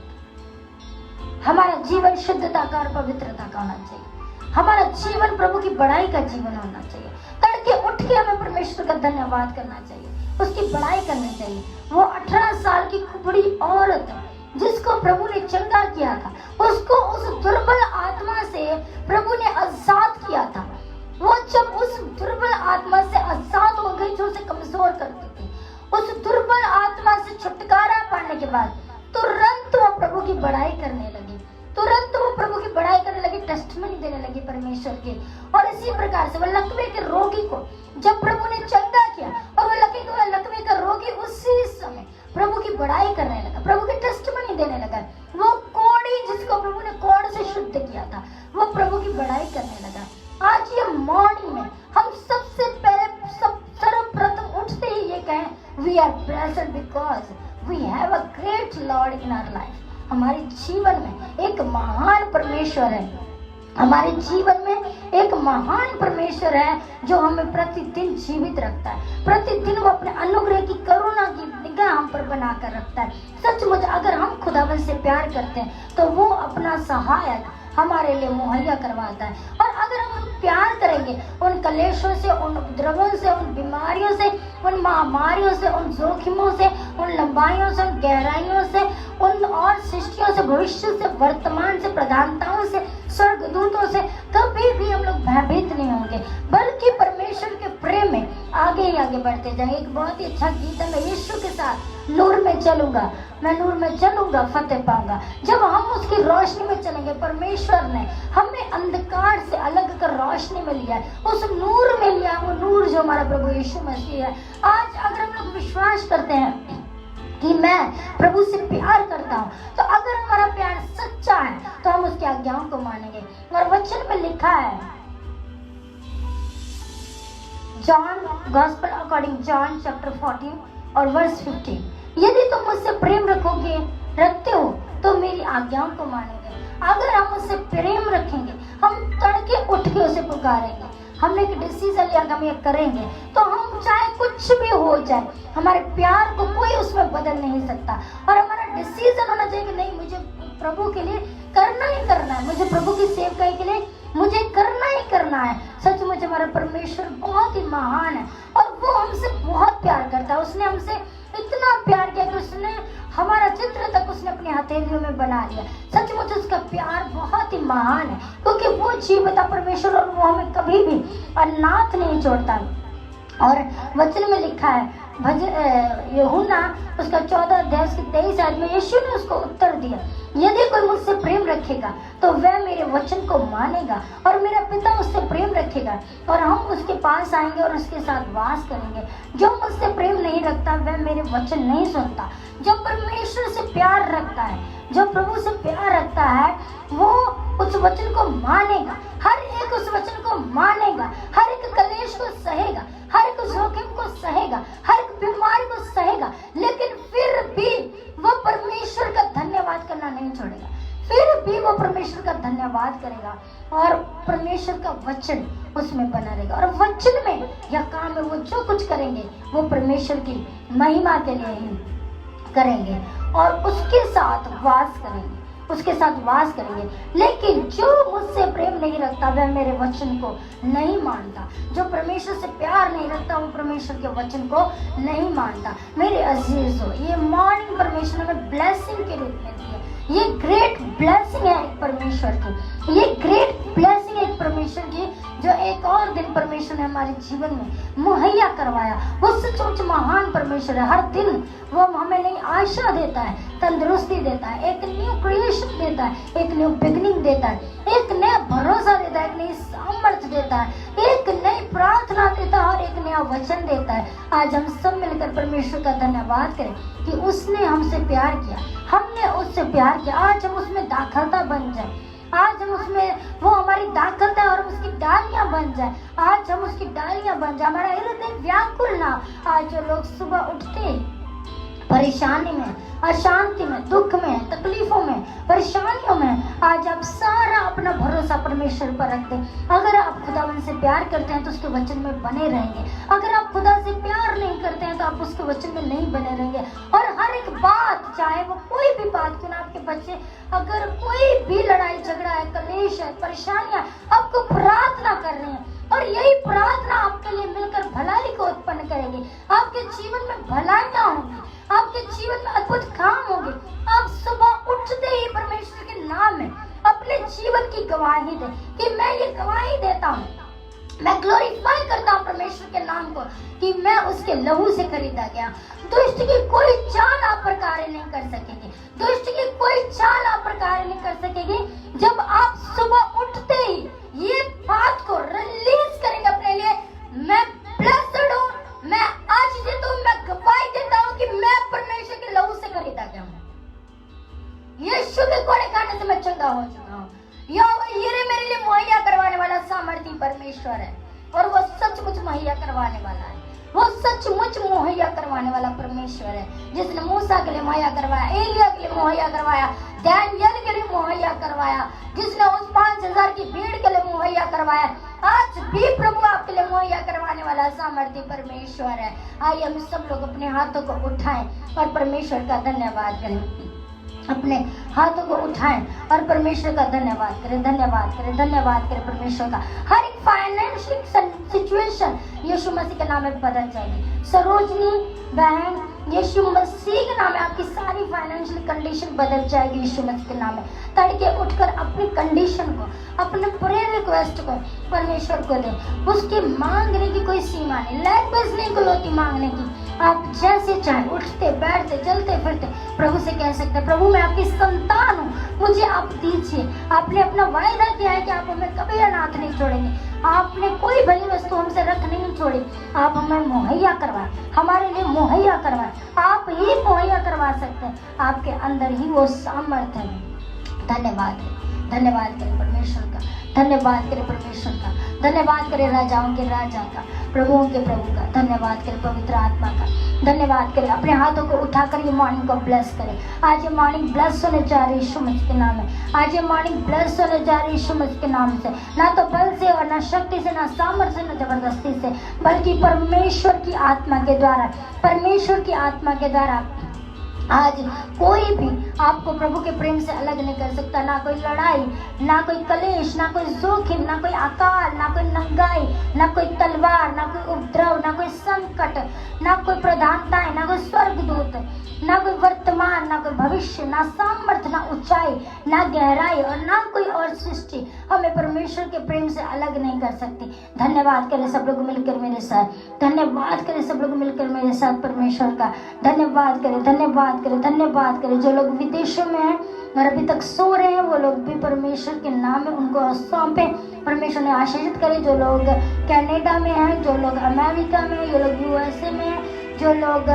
हमारा जीवन शुद्धता का और पवित्रता का होना चाहिए। हमारा जीवन प्रभु की बड़ाई का जीवन होना चाहिए। तड़के उठ के हमें परमेश्वर का धन्यवाद करना चाहिए, उसकी बड़ाई करनी चाहिए। वो 18 साल की कुबड़ी औरत जिसको प्रभु ने चंगा किया था, उसको उस दुर्बल आत्मा से प्रभु ने आजाद किया था। वो जब उस दुर्बल आत्मा से आजाद हो गई जो उसे कमजोर करती थी, उस दुर्बल आत्मा से छुटकारा पाने के बाद तुरंत वो प्रभु की बड़ाई करने लगी, तुरंत वो प्रभु की बड़ाई करने लगी, टेस्टिमनी देने लगी परमेश्वर की। और इसी प्रकार से वो लकवे के रोगी को जब प्रभु ने चंगा किया, और वो लकवे का रोगी उसी समय प्रभु की बड़ाई करने लगा, प्रभु की टेस्टिमनी देने लगा। वो कोढ़ी जिसको प्रभु ने कोढ़ से शुद्ध किया था, वो प्रभु की बड़ाई करने लगा। आज ये मॉर्निंग में हम सबसे पहले सर्वप्रथम उठते ही ये कहें, we are blessed because we have a great Lord in our life. हमारे जीवन में एक महान परमेश्वर है, हमारे जीवन में एक महान परमेश्वर है जो हमें प्रतिदिन जीवित रखता है। प्रतिदिन वो अपने अनुग्रह की, करुणा की निगाह हम पर बनाकर रखता है। सचमुच अगर हम खुदावन से प्यार करते हैं तो वो अपना सहायक हमारे लिए मुहैया करवाता है। और अगर हम प्यार करेंगे उन कलेशों से, उन उपद्रवों से, उन बीमारियों से, उन महामारियों से, उन जोखिमों से, उन लंबाइयों से, उन गहराइयों से, उन और सृष्टियों से, भविष्य से, वर्तमान से, प्रधानताओं से, स्वर्गदूतों से, कभी भी हम लोग भयभीत नहीं होंगे, बल्कि परमेश्वर के प्रेम में आगे ही आगे बढ़ते जाएंगे। एक बहुत ही अच्छा गीत है, मैं यीशु के साथ नूर में चलूंगा, मैं नूर में चलूंगा, फतेह पाऊंगा। जब हम उसकी रोशनी में चलेंगे, परमेश्वर ने हमें अंधकार से अलग कर रोशनी में लिया है, उस नूर में लिया, वो नूर जो हमारा प्रभु यीशु मसीह है। आज अगर हम लोग विश्वास करते हैं कि मैं प्रभु से प्यार करता हूँ, तो अगर हमारा प्यार सच्चा है तो हम उसकी आज्ञाओं को मानेंगे। और वचन में लिखा है, John gospel according John chapter 14 और वर्स 15, यदि तुम मुझसे प्रेम रखते हो तो मेरी आज्ञाओं को मानोगे। अगर हम उससे प्रेम रखेंगे, हम तड़के उठ के उसे पुकारेंगे, हमने एक डिसीजन लिया कि हम ये करेंगे, तो हम चाहे कुछ भी हो जाए, हमारे प्यार को कोई उसमें बदल नहीं सकता। और हमारा डिसीजन होना चाहिए कि नहीं, मुझे प्रभु के लिए करना ही करना है, मुझे प्रभु की सेवकाई के लिए मुझे करना ही करना है। सचमुच हमारा परमेश्वर बहुत ही महान है और वो हमसे बहुत प्यार करता है। उसने हमसे इतना प्यार किया कि उसने हमारा चित्र तक उसने अपनी हथेलियों में बना लिया। सचमुच उसका प्यार बहुत ही महान है, क्योंकि वो जीवता परमेश्वर और वो हमें कभी भी अनाथ नहीं छोड़ता। और वचन में लिखा है यूहन्ना उसका 14 अध्याय उसकी 23 आयत में यीशु ने उसको उत्तर दिया, यदि कोई मुझसे प्रेम रखेगा तो वह मेरे वचन को मानेगा और मेरा पिता उससे प्रेम रखेगा और हम उसके पास आएंगे और उसके साथ वास करेंगे। जो मुझसे प्रेम नहीं रखता वह मेरे वचन नहीं सुनता। जो परमेश्वर से प्यार रखता है, जो प्रभु से प्यार रखता है, वो उस वचन को मानेगा, हर एक उस वचन को मानेगा, हर एक कलेश को सहेगा, हर एक जोखिम को सहेगा, हर एक बीमारी को सहेगा, लेकिन फिर भी वो परमेश्वर का धन्यवाद करना नहीं छोड़ेगा। फिर भी वो परमेश्वर का धन्यवाद करेगा और परमेश्वर का वचन उसमें बना रहेगा। और वचन में या काम में वो जो कुछ करेंगे वो परमेश्वर की महिमा के लिए ही करेंगे और उसके साथ वास करेंगे, उसके साथ वास करेंगे। लेकिन जो मुझसे प्रेम नहीं रखता वह मेरे वचन को नहीं मानता। जो परमेश्वर से प्यार नहीं रखता वो परमेश्वर के वचन को नहीं मानता। मेरे अजीजों, ये मॉर्निंग परमेश्वर हमें ब्लेसिंग के रूप में दी है। ये ग्रेट ब्लेसिंग है एक परमेश्वर की, ये ग्रेट ब्लेसिंग है एक परमेश्वर की, जो एक और दिन परमेश्वर ने हमारे जीवन में मुहैया करवाया। वो सचमुच महान परमेश्वर है। हर दिन वो हमें नई आशा देता है, तंदुरुस्ती देता है, एक न्यू क्रिएशन देता है, एक न्यू बिगनिंग देता है, एक नया भरोसा देता है, एक नई सामर्थ्य देता है, एक नई प्रार्थना देता है और एक नया वचन देता है। आज हम सब मिलकर परमेश्वर का धन्यवाद करें कि उसने हमसे प्यार किया, हमने उससे प्यार किया। आज हम उसमें दाखलता बन जाए, आज हम उसमें, वो हमारी दाखलता और उसकी डालियां बन जाए। आज हम उसकी डालियां बन जाए, हमारा हृदय व्याकुल ना। आज जो लोग सुबह उठते परेशानी में, अशांति में, दुख में, तकलीफों में, परेशानियों में, आज आप सारा अपना भरोसा परमेश्वर पर रख दें। अगर आप खुदावन से प्यार करते हैं तो उसके वचन में बने रहेंगे। अगर आप खुदा से प्यार नहीं करते हैं तो आप उसके वचन में नहीं बने रहेंगे। और हर एक बात, चाहे वो कोई भी बात क्यों ना, आपके बच्चे अगर कोई भी लड़ाई झगड़ा है, कलेश है, परेशानियां, आपको प्रार्थना कर रहे हैं और यही प्रार्थना आपके लिए मिलकर भलाई को उत्पन्न करेगी। आपके जीवन में भलाइयां होंगी, आपके जीवन में अद्भुत काम होंगे। आप सुबह उठते ही परमेश्वर के नाम में अपने जीवन की गवाही दें कि मैं ये गवाही देता हूँ, मैं ग्लोरीफाई करता हूँ परमेश्वर के नाम को कि मैं उसके लहू से खरीदा गया। दुष्ट की कोई चाल आप पर कार्य नहीं कर सकेगी, दुष्ट की कोई चाल आप पर कार्य नहीं कर सकेगी। जब आप सुबह उठते ही ये बात को रिलीज करेंगे अपने लिए, मैं ब्लेस्ड हूँ, मैं आज जीता हूँ, मैं गवाही देता हूँ कि मैं परमेश्वर के लहू से खरीदा गया हूँ। यीशु के कोड़े खाने से मैं चंगा हो चुका हूँ। ये मेरे लिए मुहैया करवाने वाला सामर्थी परमेश्वर है और वो सचमुच मुहैया करवाने वाला है। वो सचमुच मुहैया करवाने वाला परमेश्वर है, जिसने मूसा के लिए मुहैया करवाया, एलिया के लिए मुहैया करवाया, दानियल के लिए मुहैया करवाया, जिसने उस 5000 की भीड़ के लिए मुहैया करवाया। आज भी प्रभु आपके लिए मुहैया करवाने वाला सामर्थी परमेश्वर है। आइए हम सब लोग अपने हाथों को उठाएं और परमेश्वर का धन्यवाद करें। अपने हाथों को उठाएं और परमेश्वर का धन्यवाद करें, धन्यवाद करें, धन्यवाद करें परमेश्वर का। हर एक फाइनेंशियल सिचुएशन यीशु मसीह के नाम में बदल जाएगी। सरोजनी बहन, यीशु मसीह के नाम में आपकी सारी फाइनेंशियल कंडीशन बदल जाएगी यीशु मसीह के नाम में। तड़के उठकर अपनी कंडीशन को, अपने प्रेयर रिक्वेस्ट को परमेश्वर को दें। उसकी मांगने की कोई सीमा नहीं, लैंग्वेज नहीं कोई होती मांगने की। आप जैसे चाहे उठते बैठते चलते फिरते प्रभु से कह सकते हैं, प्रभु मैं आपकी संतान हूँ, मुझे आप दीजिए। आपने अपना वायदा किया है कि आप हमें कभी अनाथ नहीं छोड़ेंगे। आपने कोई भली वस्तु हमसे रख नहीं छोड़ी, आप हमें मुहैया करवाए, हमारे लिए मुहैया करवाए। आप ही मुहैया करवा सकते हैं, आपके अंदर ही वो सामर्थ्य है। धन्यवाद, धन्यवाद करें परमेश्वर का। धन्यवाद करे परमेश्वर का, धन्यवाद करे राजाओं के राजा का, प्रभुओं के प्रभु का, धन्यवाद करे पवित्र आत्मा का, धन्यवाद करे। अपने हाथों को उठाकर ये मॉर्निंग को ब्लेस करे। आज ये मॉर्निंग ब्लेस होने जा रही यीशु मसीह के नाम में। आज ये मॉर्निंग ब्लेस होने जा रही यीशु मसीह के नाम से, ना तो बल से और ना शक्ति से, ना सामर्थ्य से, ना जबरदस्ती से, बल्कि परमेश्वर की आत्मा के द्वारा, परमेश्वर की आत्मा के द्वारा। आज कोई भी आपको प्रभु के प्रेम से अलग नहीं कर सकता। ना कोई लड़ाई, ना कोई कलेश, ना कोई जोखिम, ना कोई अकाल, ना कोई नंगाई, ना कोई तलवार, ना कोई उपद्रव, ना कोई संकट, ना कोई प्रधानताएं, ना कोई स्वर्गदूत, ना कोई वर्तमान, ना कोई भविष्य, ना सामर्थ्य, ना ऊंचाई, ना गहराई और ना कोई और सृष्टि हमें परमेश्वर के प्रेम से अलग नहीं कर सकती। धन्यवाद करें सब लोग मिलकर मेरे साथ, धन्यवाद करें सब लोग मिलकर मेरे साथ परमेश्वर का। धन्यवाद करें, धन्यवाद करें, धन्यवाद करें। जो लोग विदेशों में हैं और अभी तक सो रहे हैं, वो लोग भी परमेश्वर के नाम में उनको सौंपे, परमेश्वर ने आशीषित करे। जो लोग कनाडा में हैं, जो लोग अमेरिका में, जो लोग यूएसए में हैं, जो लोग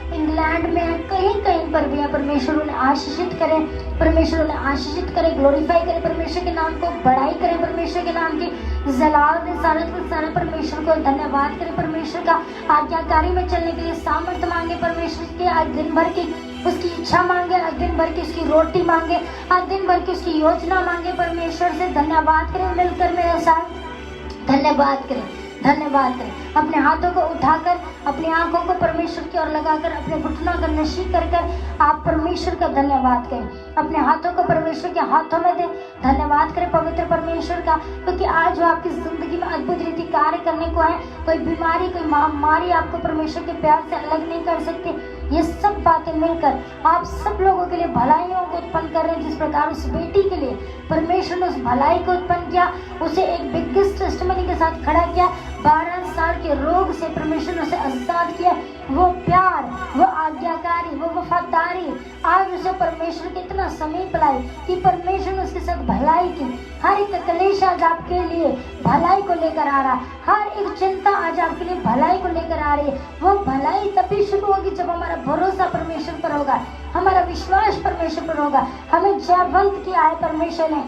इंग्लैंड में है, कहीं कहीं पर भी है, परमेश्वर उन्हें आशीषित करें, परमेश्वर उन्हें आशीषित करे, ग्लोरीफाई करे, परमेश्वर के नाम को बढ़ाई करे, परमेश्वर के नाम की जलाल में सारा परमेश्वर को धन्यवाद करे। परमेश्वर का आज्ञाकारी में चलने के लिए सामर्थ्य मांगे, परमेश्वर के आज दिन भर की उसकी इच्छा मांगे, आज दिन भर की उसकी रोटी मांगे, आज दिन भर की उसकी योजना मांगे। परमेश्वर से धन्यवाद करें मिलकर मेरे साथ, धन्यवाद करें, धन्यवाद करें। अपने हाथों को उठाकर, अपनी आंखों को परमेश्वर की ओर लगाकर, अपने घुटनों का नशी कर आप परमेश्वर का धन्यवाद करें। अपने हाथों को परमेश्वर के हाथों में दें, धन्यवाद करें पवित्र परमेश्वर का, क्योंकि आज वो आपकी जिंदगी में अद्भुत रीति कार्य करने को है। कोई बीमारी, कोई महामारी आपको परमेश्वर के प्यार से अलग नहीं कर सकती। ये सब बातें मिलकर आप सब लोगों के लिए भलाइयों को उत्पन्न कर रहे हैं। जिस प्रकार उस बेटी के लिए परमेश्वर ने उस भलाई को उत्पन्न किया, उसे एक बिगेस्ट टेस्टिमनी के साथ खड़ा किया, 12 साल के रोग से परमेश्वर ने उसे आजाद किया। वो प्यार, वो आज्ञाकारी, वो वफादारी, आज उसे परमेश्वर के इतना समीप लाई कि परमेश्वर ने उसके साथ भलाई की। हर एक कलेश आज आपके लिए भलाई को लेकर आ रहा, हर एक चिंता आज आपके लिए भलाई को लेकर आ रही है। वो भलाई तभी शुरू होगी जब हमारा भरोसा परमेश्वर पर होगा, हमारा विश्वास परमेश्वर पर होगा। हमें जयवंत किया है परमेश्वर ने,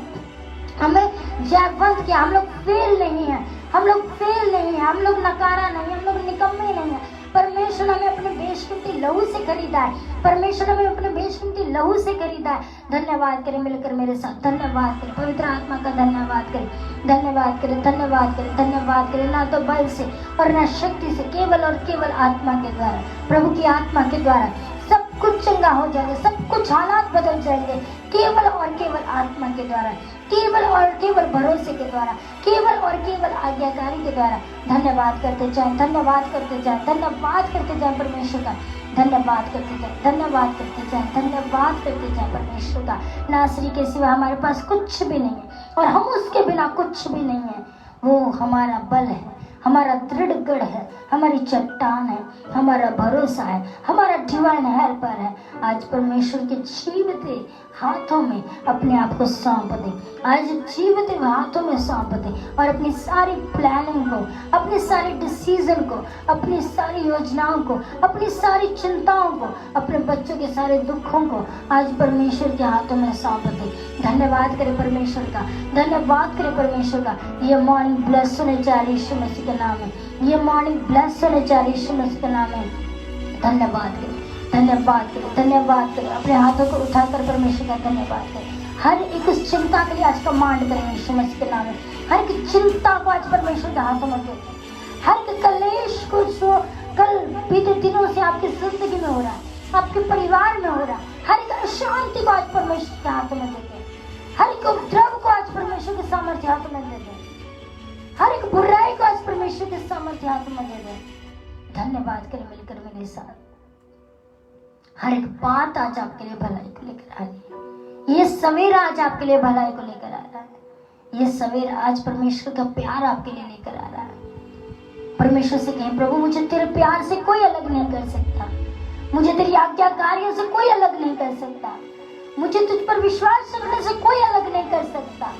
हमें जयवंत किया। हम लोग फेल नहीं है, हम लोग फेल नहीं है, हम लोग नकारा नहीं, हम लोग निकम्मे नहीं है। परमेश्वर हमें अपने बेशकीमती लहू से खरीदा है, परमेश्वर हमें अपने बेशकीमती लहू से खरीदा है। धन्यवाद करें मिलकर मेरे साथ, धन्यवाद करें पवित्र आत्मा का, धन्यवाद करें, धन्यवाद करें, धन्यवाद करें, धन्यवाद करें। ना तो बल से और ना शक्ति से, केवल और केवल आत्मा के द्वारा, प्रभु की आत्मा के द्वारा सब कुछ चंगा हो जाएगा, सब कुछ हालात बदल जाएंगे, केवल और केवल आत्मा के द्वारा, केवल और केवल भरोसे के द्वारा, केवल और केवल आज्ञाकारी के द्वारा। धन्यवाद करते जाएं, धन्यवाद करते जाएं, धन्यवाद करते जाएं परमेश्वर का, धन्यवाद करते जाएं, धन्यवाद करते जाएं, धन्यवाद करते जाएं परमेश्वर का। नासरी के सिवा हमारे पास कुछ भी नहीं है और हम उसके बिना कुछ भी नहीं है। वो हमारा बल है, हमारा दृढ़ गढ़ है, हमारी चट्टान है, हमारा भरोसा है, हमारा डिवाइन हेल्पर है। आज परमेश्वर के जीवते हाथों में अपने आप को सौंप दे, आज जीवते हाथों में सौंप दे और अपनी सारी प्लानिंग को, अपने सारे डिसीजन को, अपनी सारी योजनाओं को, अपनी सारी चिंताओं को, अपने बच्चों के सारे दुखों को आज परमेश्वर के हाथों में सौंप दे। धन्यवाद करें परमेश्वर का, धन्यवाद करें परमेश्वर का। ये मॉर्निंग ब्लेस होने जा रही यीशु मसीह के नाम में, ये मॉर्निंग ब्लेस होने जा रही यीशु मसीह के नाम में। धन्यवाद करें, धन्यवाद करें, धन्यवाद करें। अपने हाथों को उठाकर परमेश्वर का धन्यवाद करें। हर एक उस चिंता के लिए आज कमांड करें यीशु मसीह के नाम में। हर एक चिंता को आज परमेश्वर के हाथों में देते हैं। हर एक कलेश को जो कल बीते दिनों से आपकी जिंदगी में हो रहा है, आपके परिवार में हो रहा है, हर एक अशांति को आज परमेश्वर के हाथों में देते हैं। हर एक उपद्रव को आज परमेश्वर के सामर्थ्य हाथों में दे दें। हर एक बुराई को आज परमेश्वर के सामर्थ्य हाथों में दे दें। धन्यवाद करें मिलकर मेरे साथ। हर एक बात आज आपके लिए भलाई को लेकर आ रही है। ये सवेरा आज आपके लिए भलाई को लेकर आ रहा है। ये सवेरा आज परमेश्वर का प्यार आपके लिए लेकर आ रहा है। परमेश्वर से कहें, प्रभु मुझे तेरे प्यार से कोई अलग नहीं कर सकता, मुझे तेरी आज्ञाकारियों से कोई अलग नहीं कर सकता, मुझे तुझ पर विश्वास रखने से कोई अलग नहीं कर सकता।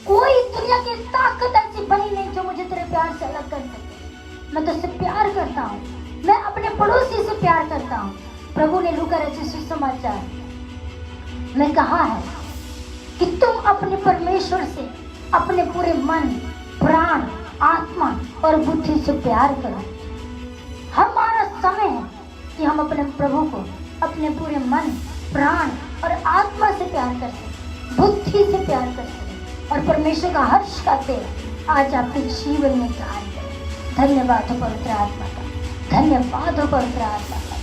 कोई दुनिया की ताकत ऐसी बनी नहीं जो मुझे तेरे प्यार से अलग कर सके। मैं तुझसे प्यार करता हूँ, मैं अपने पड़ोसी से प्यार करता हूँ। प्रभु ने लूका रचित सुसमाचार में कहा है कि तुम अपने परमेश्वर से अपने पूरे मन, प्राण, आत्मा और बुद्धि से प्यार करो। हमारा समय है कि हम अपने प्रभु को अपने पूरे मन, प्राण और आत्मा से प्यार कर सकें, बुद्धि से प्यार कर सकें और परमेश्वर का हर्ष का तेल आज आपके जीवन में कार्य करे। धन्यवाद हो पवित्र आत्मा का, धन्यवाद हो पवित्र आत्मा का,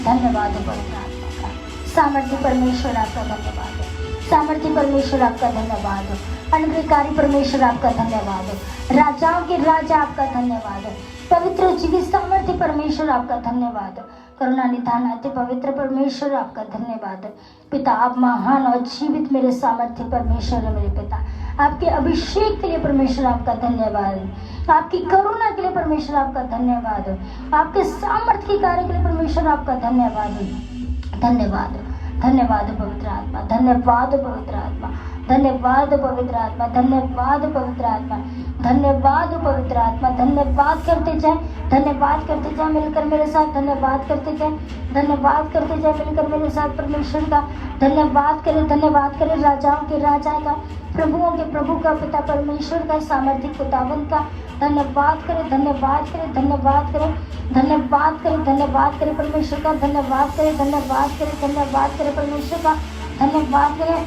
धन्यवाद हो पवित्र आत्मा का। सामर्थ्य परमेश्वर आपका धन्यवाद हो, सामर्थ्य परमेश्वर आपका धन्यवाद हो, अनुग्रहकारी परमेश्वर आपका धन्यवाद हो, राजाओं के राजा आपका धन्यवाद हो, पवित्र जीवित सामर्थ्य परमेश्वर आपका धन्यवाद हो, करुणा निधान अति पवित्र परमेश्वर आपका धन्यवाद हो। पिता आप महान और जीवित मेरे सामर्थ्य परमेश्वर है मेरे पिता। आपके अभिषेक के लिए परमेश्वर आपका धन्यवाद हो, आपकी करुणा के लिए परमेश्वर आपका धन्यवाद हो, आपके सामर्थ्य के कार्य के लिए परमेश्वर आपका धन्यवाद हो। धन्यवाद धन्यवाद पवित्र आत्मा, धन्यवाद पवित्र आत्मा, धन्यवाद पवित्र आत्मा, धन्यवाद पवित्र आत्मा, धन्यवाद पवित्र आत्मा। धन्यवाद करते जाए, धन्यवाद करते जाए मिलकर मेरे साथ, धन्यवाद करते जाए, धन्यवाद करते जाए मिलकर मेरे साथ परमेश्वर का धन्यवाद करें, धन्यवाद करें राजाओं के राजा का, प्रभुओं के प्रभु का, पिता परमेश्वर का, सामर्थ्य खुदावंत का धन्यवाद करें, धन्यवाद करें, धन्यवाद करें, धन्यवाद करें, धन्यवाद करें परमेश्वर का, धन्यवाद करें, धन्यवाद करें, धन्यवाद करें परमेश्वर का, धन्यवाद करें,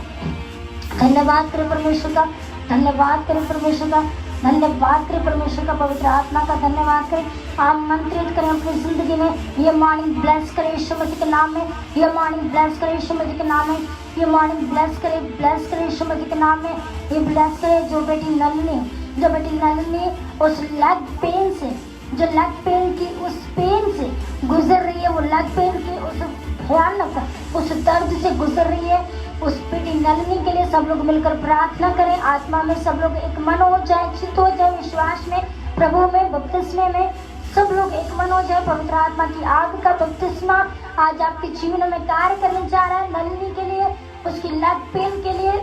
धन्यवाद करें परमेश्वर का, धन्यवाद करें परमेश्वर का, धन्यवाद करें परमेश्वर का, पवित्र आत्मा का धन्यवाद करें। आमंत्रित करें अपनी जिंदगी में, ये मॉर्निंग ब्लेस करें यीशु मसीह के नाम में, ये मॉर्निंग ब्लेस करें यीशु मसीह के नाम में, ये मॉर्निंग ब्लेस करें यीशु मसीह के नाम में, ये ब्लेस करें जो बेटी नलिनी उस लेग पेन से, जो लेग पेन की उस पेन से गुजर रही है, वो लेग पेन की उस भयानक उस दर्द से गुजर रही है, उस बेटी नलिनी के लिए सब लोग मिलकर प्रार्थना करें। आत्मा में सब लोग एक मन हो जाए, चित हो जाए, विश्वास में, प्रभु में, बपतिस्मे में सब लोग एक मन हो जाए। पवित्र आत्मा की आग का बपतिस्मा आज आपके जीवन में कार्य करने जा रहा है, नलिनी के लिए, उसकी लेग पेन के लिए,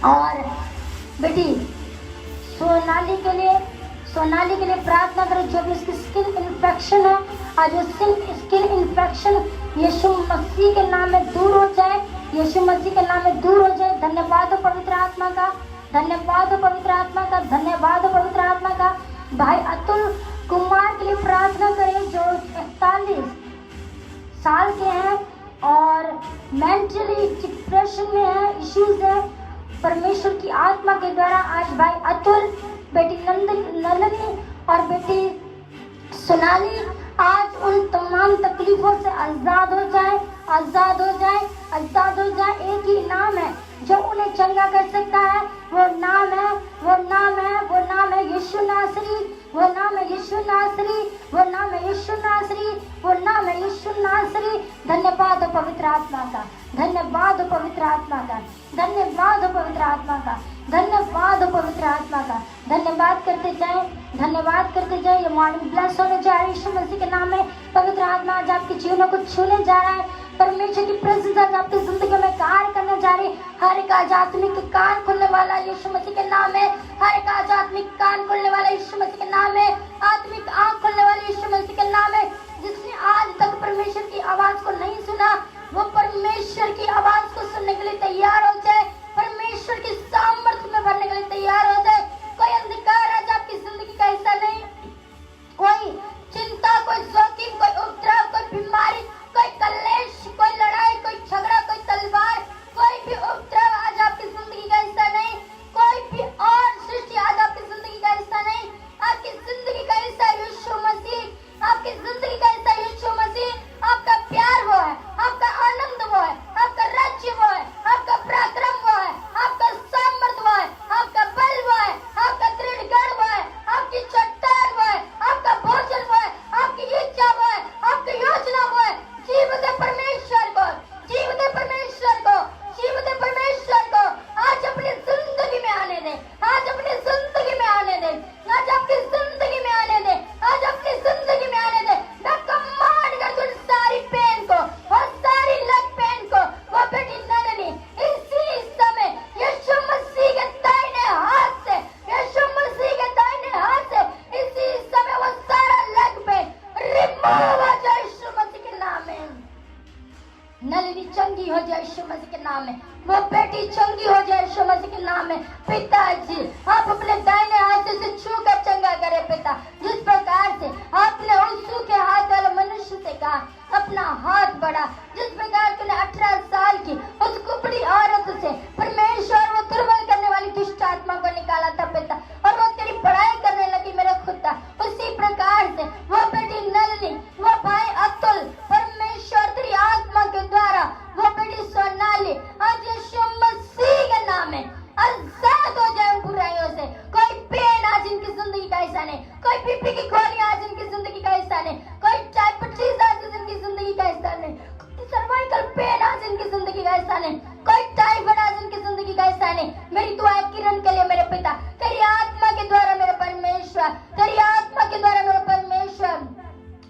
और बेटी सोनाली के लिए प्रार्थना करें जो भी उसकी स्किन इन्फेक्शन है, आज वो स्किन इन्फेक्शन यीशु मसीह के नाम में दूर हो जाए, यीशु मसीह के नाम में दूर हो जाए। धन्यवाद हो पवित्र आत्मा का, धन्यवाद हो पवित्र आत्मा का, धन्यवाद हो पवित्र आत्मा का। भाई अतुल कुमार के लिए प्रार्थना करें जो 41 साल के हैं और मेंटली डिप्रेशन में है, इश्यूज है। परमेश्वर की आत्मा के द्वारा आज भाई अतुल, बेटी नलिनी और बेटी सोनाली आज उन तमाम तकलीफों से आजाद हो जाए, आजाद हो जाए, आजाद हो जाए। एक ही नाम है जो उन्हें चंगा कर सकता है, वो नाम है, वो नाम है, वो नाम है यीशु नासरी, वो नाम है यीशु नासरी, वो नाम है यीशु नासरी, वो नाम है यीशु नासरी। धन्यवाद हो पवित्र आत्मा का, धन्यवाद हो पवित्र आत्मा का, धन्यवाद हो पवित्र आत्मा का, धन्यवाद हो पवित्र आत्मा का। धन्यवाद करते जाए, धन्यवाद करते जाए। ये मॉर्निंग ब्लेस होने जा रहा है यीशु मसीह के नाम में। पवित्र आत्मा आज आपके जीवनों को छूने जा रहा है, परमेश्वर की प्रेजेंस आज आपकी जिंदगी में कार्य करने जा रही है। हर एक आध्यात्मिक कान खुलने वाला यीशु मसीह के नाम है, हर एक आध्यात्मिक कान खुलने वाला यीशु मसीह के नाम है, आत्मिक आंख खुलने वाले यीशु मसीह के नाम है। जिसने आज तक परमेश्वर की आवाज को नहीं सुना, वो परमेश्वर की आवाज को सुनने के लिए तैयार हो जाए, परमेश्वर की सामर्थ्य में भरने के लिए तैयार हो जाए। कोई अंधकार आज आपकी जिंदगी का हिस्सा नहीं, कोई चिंता, कोई जोखिम, कोई उपद्रव, कोई बीमारी, कोई कलेश, कोई लड़ाई, कोई झगड़ा, कोई तलवार, कोई भी उपद्रव आज आपकी जिंदगी का हिस्सा नहीं, कोई भी और सृष्टि आज आपकी जिंदगी का हिस्सा नहीं। आपकी जिंदगी का हिस्सा यीशु मसीह, आपकी जिंदगी का नलिनी चंगी हो जाए यीशु मसीह के नाम में, वो बेटी चंगी हो जाए यीशु मसीह के नाम में। पिताजी आप अपने दाहिने हाथ से छू कर चंगा करे पिता, जिस प्रकार से आपने उस सूखे हाथ वाले मनुष्य से कहा अपना हाथ बढ़ा, जिस प्रकार तूने 18 साल की उस कुबड़ी औरत से परमेश्वर वो दुर्बल करने वाली दुष्ट आत्मा को निकाला था पिता, और वो तेरी बड़ाई करने लगी मेरे खुदा, उसी प्रकार से वो बेटी नलिनी, वो भाई अतुल, परमेश्वर तेरी आत्मा के द्वारा वो बेटी सोनाली आज यीशु मसीह के नाम में आजाद हो जाए बुराइयों से। कोई पेन आज इनकी जिंदगी का हिस्सा नहीं, कोई बीपी की गोली आज इनकी जिंदगी का हिस्सा नहीं, कोई डायबिटीज आज इनकी जिंदगी का हिस्सा नहीं, कोई सर्वाइकल पेन आज इनकी जिंदगी का हिस्सा नहीं, कोई टाइफाइड आज इनकी जिंदगी का हिस्सा नहीं। मेरी दुआ है किरण के लिए मेरे पिता, तेरी आत्मा के द्वारा मेरे परमेश्वर, तेरी आत्मा के द्वारा मेरे परमेश्वर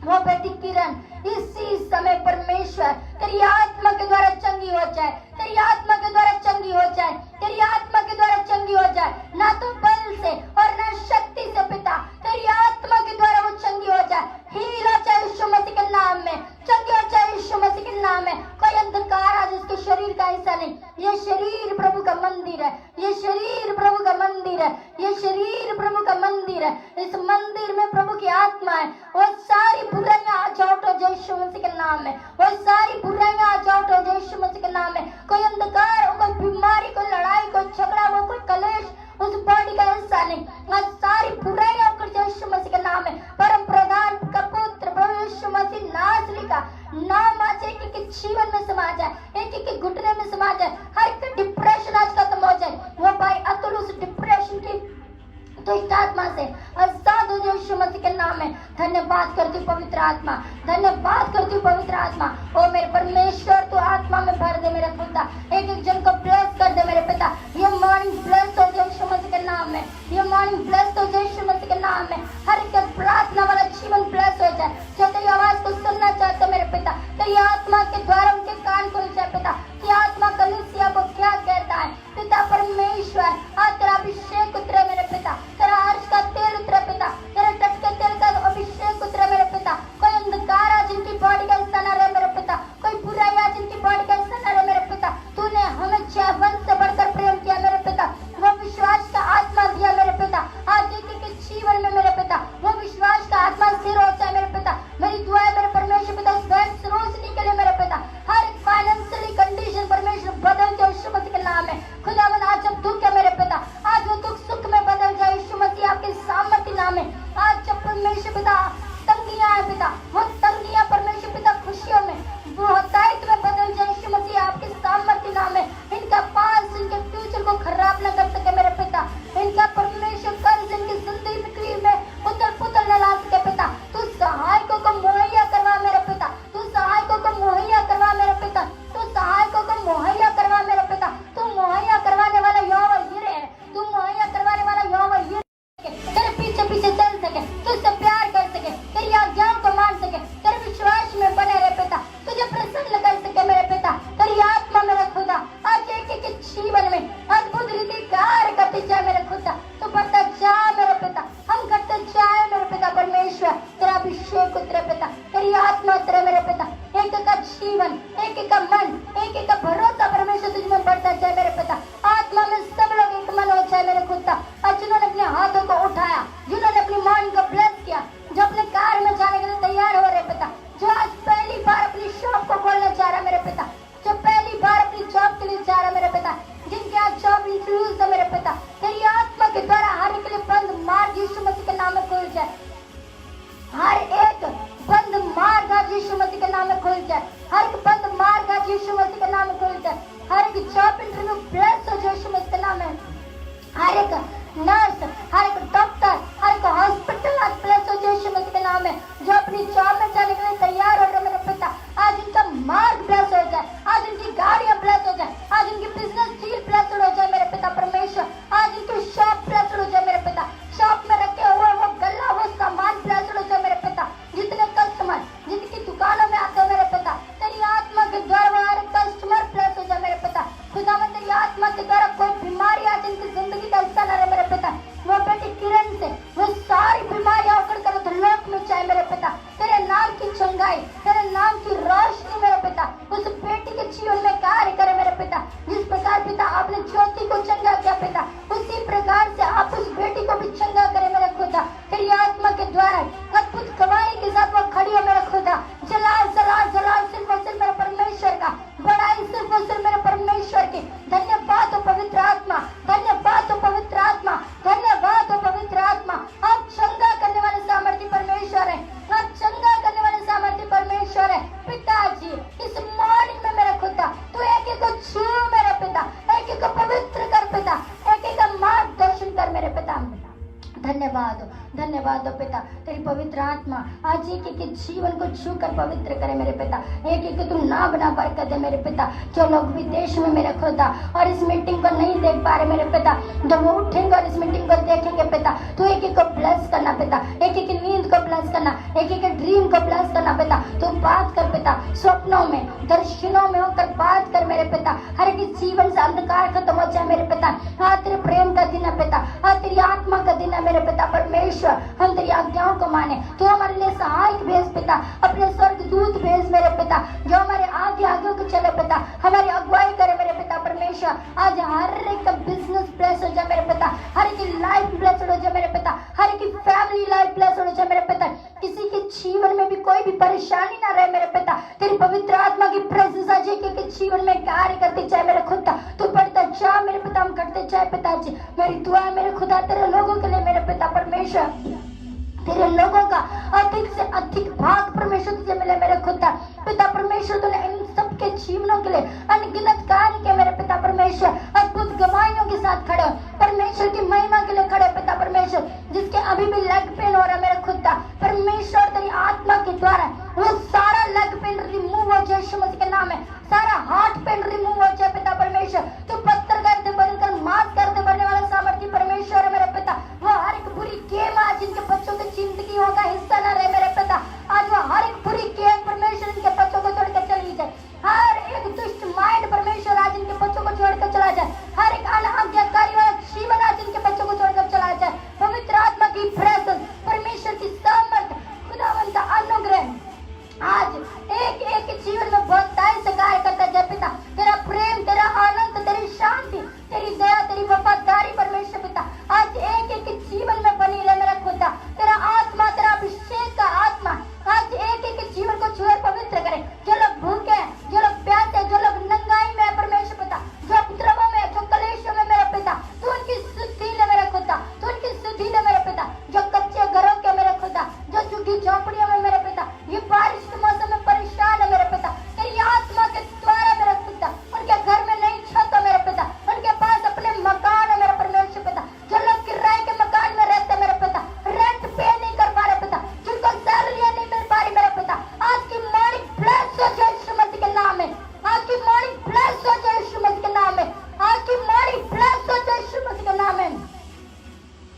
वो बेटी किरण इसी समय परमेश्वर तेरी आत्मा के द्वारा चंगी हो जाए, तेरी आत्मा के द्वारा चंगी हो जाए, तेरी आत्मा के द्वारा चंगी हो जाए, ना तो बल से और ना शक्ति से पिता, तेरी आत्मा के द्वारा वो चंगी हो जाए। हील हो जाए यीशु मसीह के नाम में, चंगी हो जाए यीशु मसीह के नाम में। कोई अंधकार आज उसके शरीर का हिस्सा नहीं, ये शरीर प्रभु का मंदिर है, ये शरीर प्रभु का मंदिर है, ये शरीर प्रभु का मंदिर है। इस मंदिर में प्रभु की आत्मा है, वो सारी बुराइयां आज आउट हो जाए यीशु मसीह के नाम में, वो सारी बुराइयां आज आउट हो जाए यीशु मसीह के नाम में। कोई अंधकार हो, कोई बीमारी, कोई लड़ाई, कोई झगड़ा हो, कोई कलेश उस बॉडी का हिस्सा नहीं, आज सारी बुराइयां कर जाए यीशु मसीह के नाम में। परम प्रधान का पुत्र प्रभु यीशु मसीह नासरी का नाम आज एक एक जीवन में समा जाए, एक एक घुटने में समा जाए, हर एक डिप्रेशन आज खत्म हो जाए। वो भाई अतुल उस डिप्रेशन की दुष्ट आत्मा से आजाद हो जाए यीशु मसीह के नाम में। धन्यवाद करती पवित्र आत्मा, धन्यवाद करती पवित्र आत्मा। ओ मेरे परमेश्वर तू आत्मा में भर दे मेरे खुदा, एक एक जन को ब्लेस कर दे मेरे पिता। ये मॉर्निंग ब्लेस हो जाए यीशु मसीह के नाम में, ये मॉर्निंग ब्लेस हो जाए यीशु मसीह के नाम में। हर एक प्रार्थना वाला जीवन ब्लेस हो जाए, जो तेरी आवाज को सुनना चाहते मेरे पिता, तेरी आत्मा के द्वारा उनके कान खुल जाए पिता, कि आत्मा कलीसिया को क्या कहता है पिता परमेश्वर। आज तेरा अभिषेक उतरे मेरे पिता, तेरा अर्श का तेल उतरे पिता, तेरे टटके तेल का अभिषेक उतरे मेरे पिता। कोई अंधकार आज इनकी बॉडी का हिस्सा न रहे मेरे पिता, कोई बुराई आज इनकी बॉडी का हिस्सा न रहे मेरे पिता। तूने हमें जयवंत से बढ़कर प्रेम किया मेरे पिता, वो विश्वास का आत्मा दिया मेरे पिता। आज एक एक जीवन में मेरे पिता वो विश्वास का आत्मा स्थिर हो जाए मेरे पिता। मेरी दुआ है मेरे परमेश्वर पिता उस बैंक से रोशनी के लिए मेरे पिता, हर एक फाइनेंशियली कंडीशन परमेश्वर बदल जाए यीशु मसीह के नाम में। खुदावंद आज जब दुख है मेरे पिता, आज वो दुख सुख में बदल जाए यीशु मसीह आपके सामर्थ्य नाम में। आज जब परमेश्वर पिता तंगियां है पिता, वो तंगियां परमेश्वर पिता खुशियों में, वो दायित्व में बदल जाए यीशु मसीह आपके सामर्थ्य नाम में। इनका पास इनके फ्यूचर को खराब न कर सके मेरे पिता, इनका परमेश्वर कर्ज इनकी जिंदगी में उथल पुथल न ला सके पिता। तू सहायकों को मुहैया करवा मेरे पिता, तू सहायकों को मुहैया करवा मेरे पिता, तू सहायकों को मुहैया करवा मेरे पिता। तू मुहैया करवाने वाला यहोवा यिरे है, तू मुहैया करवाने वाला यहोवा यिरे, तेरे पीछे पीछे चल सके, तुझसे प्यार कर सके, तेरी आज्ञाओं को मान सके, तेरे विश्वास में बने रहे पिता, तुझे प्रसन्न कर सके मेरे पिता। तेरी आत्मा मेरे खुदा आज एक एक जीवन में अद्भुत रीति कार्य करती जाए मेरे खुदा। तू बढ़ता जा मेरे पिता, हम करते जाए मेरे पिता परमेश्वर। तेरा अभिषेक उतरे पिता, तेरी आत्मा उतरे मेरे पिता। एक एक का जीवन, एक एक का मन, एक एक का भरोसा परमेश्वर तुझ में बढ़ता जाए मेरे पिता। आत्मा में सब लोग एक मन हो जाए मेरे खुदा। और जिन्होंने अपने हाथों को उठाया, जिन्होंने अपनी मान को ब्लेस किया, जो अपने कार में जाने के लिए तैयार हो रहे पिता, जो आज पहली बार अपनी शॉप को खोलना चाह रहा मेरे पिता, जो पहली बार अपनी जॉब के लिए जा रहा मेरे पिता, जिनके आज जॉब इंटरव्यूज है मेरे पिता, तेरी आत्मा के द्वारा हर एक के लिए बंद मार्ग यीशु मसीह के नाम में खुल जाए। हर एक बंद मार्ग आज यीशु मसीह के नाम में खुल जाए, हर एक बंद मार्ग आज यीशु मसीह के नाम में खुल जाए। हर एक जॉब इंटरव्यू ब्लेस हो जाए यीशु मसीह के नाम में। हर एक नर्स, हर एक डॉक्टर, हर एक हॉस्पिटल आज ब्लेस हो जाए यीशु मसीह के नाम में। जो अपनी जॉब में जाने के लिए तैयार हो रहे मेरे पिता, आज इनका मार्ग ब्लेस हो जाए, आज इनकी गाड़ियां ब्लेस हो जाए, आज इनकी बिजनेस डील ब्लेस हो जाए मेरे पिता परमेश्वर। आज इनकी शॉप ब्लेस हो जाए मेरे पिता, शॉप में रखे हुए वो गल्ला वो सामान ब्लेस हो जाए मेरे पिता। जितने कस्टमर जिनकी दुकानों में आते हैं मेरे पिता, तेरी आत्मा के द्वारा हर कस्टमर ब्लेस हो जाए मेरे पिता। खुदा में तेरी आत्मा के द्वारा कोई बीमारी आज इनकी जिंदगी का हिस्सा न रहे मेरे पिता। वो बेटी किरण से वो सारी बीमारियां उखड़ कर उधलोक में जाए मेरे पिता। तेरे नाम की चंगाई, तेरे नाम की रोशनी मेरे पिता उस बेटी जीवन में कार्य करे मेरे पिता। जिस प्रकार पिता आपने ज्योति को चंगा किया पिता, उसी प्रकार से आप उस बेटी को भी चंगा करे मेरे खुदा। तेरी आत्मा के द्वारा अद्भुत गवाही के साथ वो खड़ी हो मेरे खुदा। जलाल जलाल जलाल सिर्फ और सिर्फ मेरे परमेश्वर का, बड़ाई सिर्फ और सिर्फ मेरे परमेश्वर की। धन्यवाद हो पवित्र आत्मा, धन्यवाद हो पवित्र आत्मा, धन्यवाद हो पवित्र आत्मा। आप चंगा करने वाले सामर्थ्य परमेश्वर है, आप चंगा करने वाले सामर्थ्य परमेश्वर है पिताजी। इस मॉर्निंग में मेरा खुदा तू एक एक को छू मेरे पिता, एक एक को पवित्र कर पिता, एक एक का मार्गदर्शन कर मेरे पिता। धन्यवाद हो पिता। तेरी पवित्र आत्मा आज एक एक जीवन को छू कर पवित्र करे मेरे पिता। एक एक तू ना बना बरकत दे मेरे पिता। जो लोग विदेश में मेरे खुदा और इस मीटिंग को नहीं देख पा रहे मेरे पिता, जब वो उठेंगे और इस मीटिंग को देखेंगे पिता, तू एक एक को ब्लेस करना पिता, एक एक नींद को ब्लेस करना, एक एक ड्रीम को ब्लेस करना पिता। तू बात कर पिता, स्वप्नों में दर्शनों में होकर बात कर मेरे पिता। हर एक जीवन से अंधकार खत्म हो जाए मेरे पिता। हाँ तेरे प्रेम का दिन है पिता, हाँ तेरी आत्मा का दिन है मेरे पिता परमेश्वर। हम तेरी आज्ञाओं को माने। तू हमारे लिए सहायक भेज पिता, अपने स्वर्ग दूत भेज मेरे पिता, जो हमारे आगे आगे को चले पिता, हमारी अगुवाई करे मेरे पिता परमेश्वर। आज हर एक का बिजनेस ब्लेस हो जाए मेरे पिता, हर एक की लाइफ ब्लेस हो जाए मेरे पिता, हर एक की फैमिली लाइफ ब्लेस हो जाए मेरे पिता। किसी के जीवन में भी कोई भी परेशानी ना रहे मेरे पिता। तेरी पवित्र आत्मा की प्रेजेंस आज एक एक जीवन में कार्य करती जाए मेरे खुदा। तू बढ़ता जा मेरे पिता, हम करते जाए पिताजी। मेरी दुआ है मेरे खुदा तेरे लोगों के लिए मेरे पिता परमेश्वर, तेरे लोगों का अधिक से अधिक भाग परमेश्वर तुझे मिले मेरे खुदा। पिता परमेश्वर तूने इन सबके जीवनों के लिए अनगिनत कार्य किए मेरे पिता परमेश्वर। अद्भुत गवाहियों के साथ खड़े हो परमेश्वर की महिमा के लिए खड़े पिता परमेश्वर। जिसके अभी भी लेग पेन हो रहा है मेरे खुदा परमेश्वर, तेरी आत्मा के द्वारा वो सारा लेग पेन रिमूव हो जाए यीशु मसीह के नाम में। सारा हार्ट पेन रिमूव हो जाए पिता परमेश्वर। तू पत्थर करते बदलकर मांस करते बनने वाला सामर्थ्य परमेश्वर है मेरे पिता। वो हर एक बुरी गेम आज जिनके बच्चों की जिंदगी का हिस्सा न रहे मेरे पिता। आज वो हर एक बुरी गेम परमेश्वर इनके बच्चों को छोड़कर चली जाए। हर एक दुष्ट माइंड परमेश्वर आज इनके बच्चों को छोड़कर चला जाए। हर एक अनाज्ञाकारी वाला जीवन आज इनके बच्चों को छोड़कर चला जाए। पवित्र आत्मा की प्रेजेंस, परमेश्वर की सामर्थ, खुदावंत अनुग्रह आज एक एक जीवन में बहुतायत से कार्य करता जाए पिता। तेरा प्रेम, तेरा आनंद, तेरी शांति, तेरी दया, तेरी वफादारी परमेश्वर पिता आज एक एक जीवन में बनी रहे मेरा खुदा। तेरा आत्मा, तेरा अभिषेक का आत्मा आज एक एक जीवन को छुए पवित्र करे। जो लोग भूखे हैं, जो लोग प्यासे, जो लोग नंगाई में है परमेश्वर पिता, जो उपद्रवों में, जो कलेशों में मेरा पिता, तू उनकी शुद्धि ले मेरा खुदा, तू उनकी शुद्धि ले मेरे पिता। जो कच्चे घरों के मेरे खुदा, जो झुग्गी झोपड़ियों में मेरे पिता, ये बारिश के मौसम में परेशान है मेरे पिता, तेरी आत्मा के द्वारा मेरे पिता उनके घर में नहीं छत है मेरे पिता, उनके पास अपने मकान है मेरे परमेश्वर पिता। जो लोग किराए के मकान में रहते मेरे पिता, रेंट पे नहीं कर पा रहे पिता, जिनको सैलरियां नहीं मिल पा रही मेरे पिता, आज की मॉर्निंग ब्लेस हो जाए यीशु मसीह के नाम में। आज की मॉर्निंग ब्लेस हो जाए यीशु मसीह के नाम में। आज की मॉर्निंग ब्लेस हो जाए यीशु मसीह के नाम में।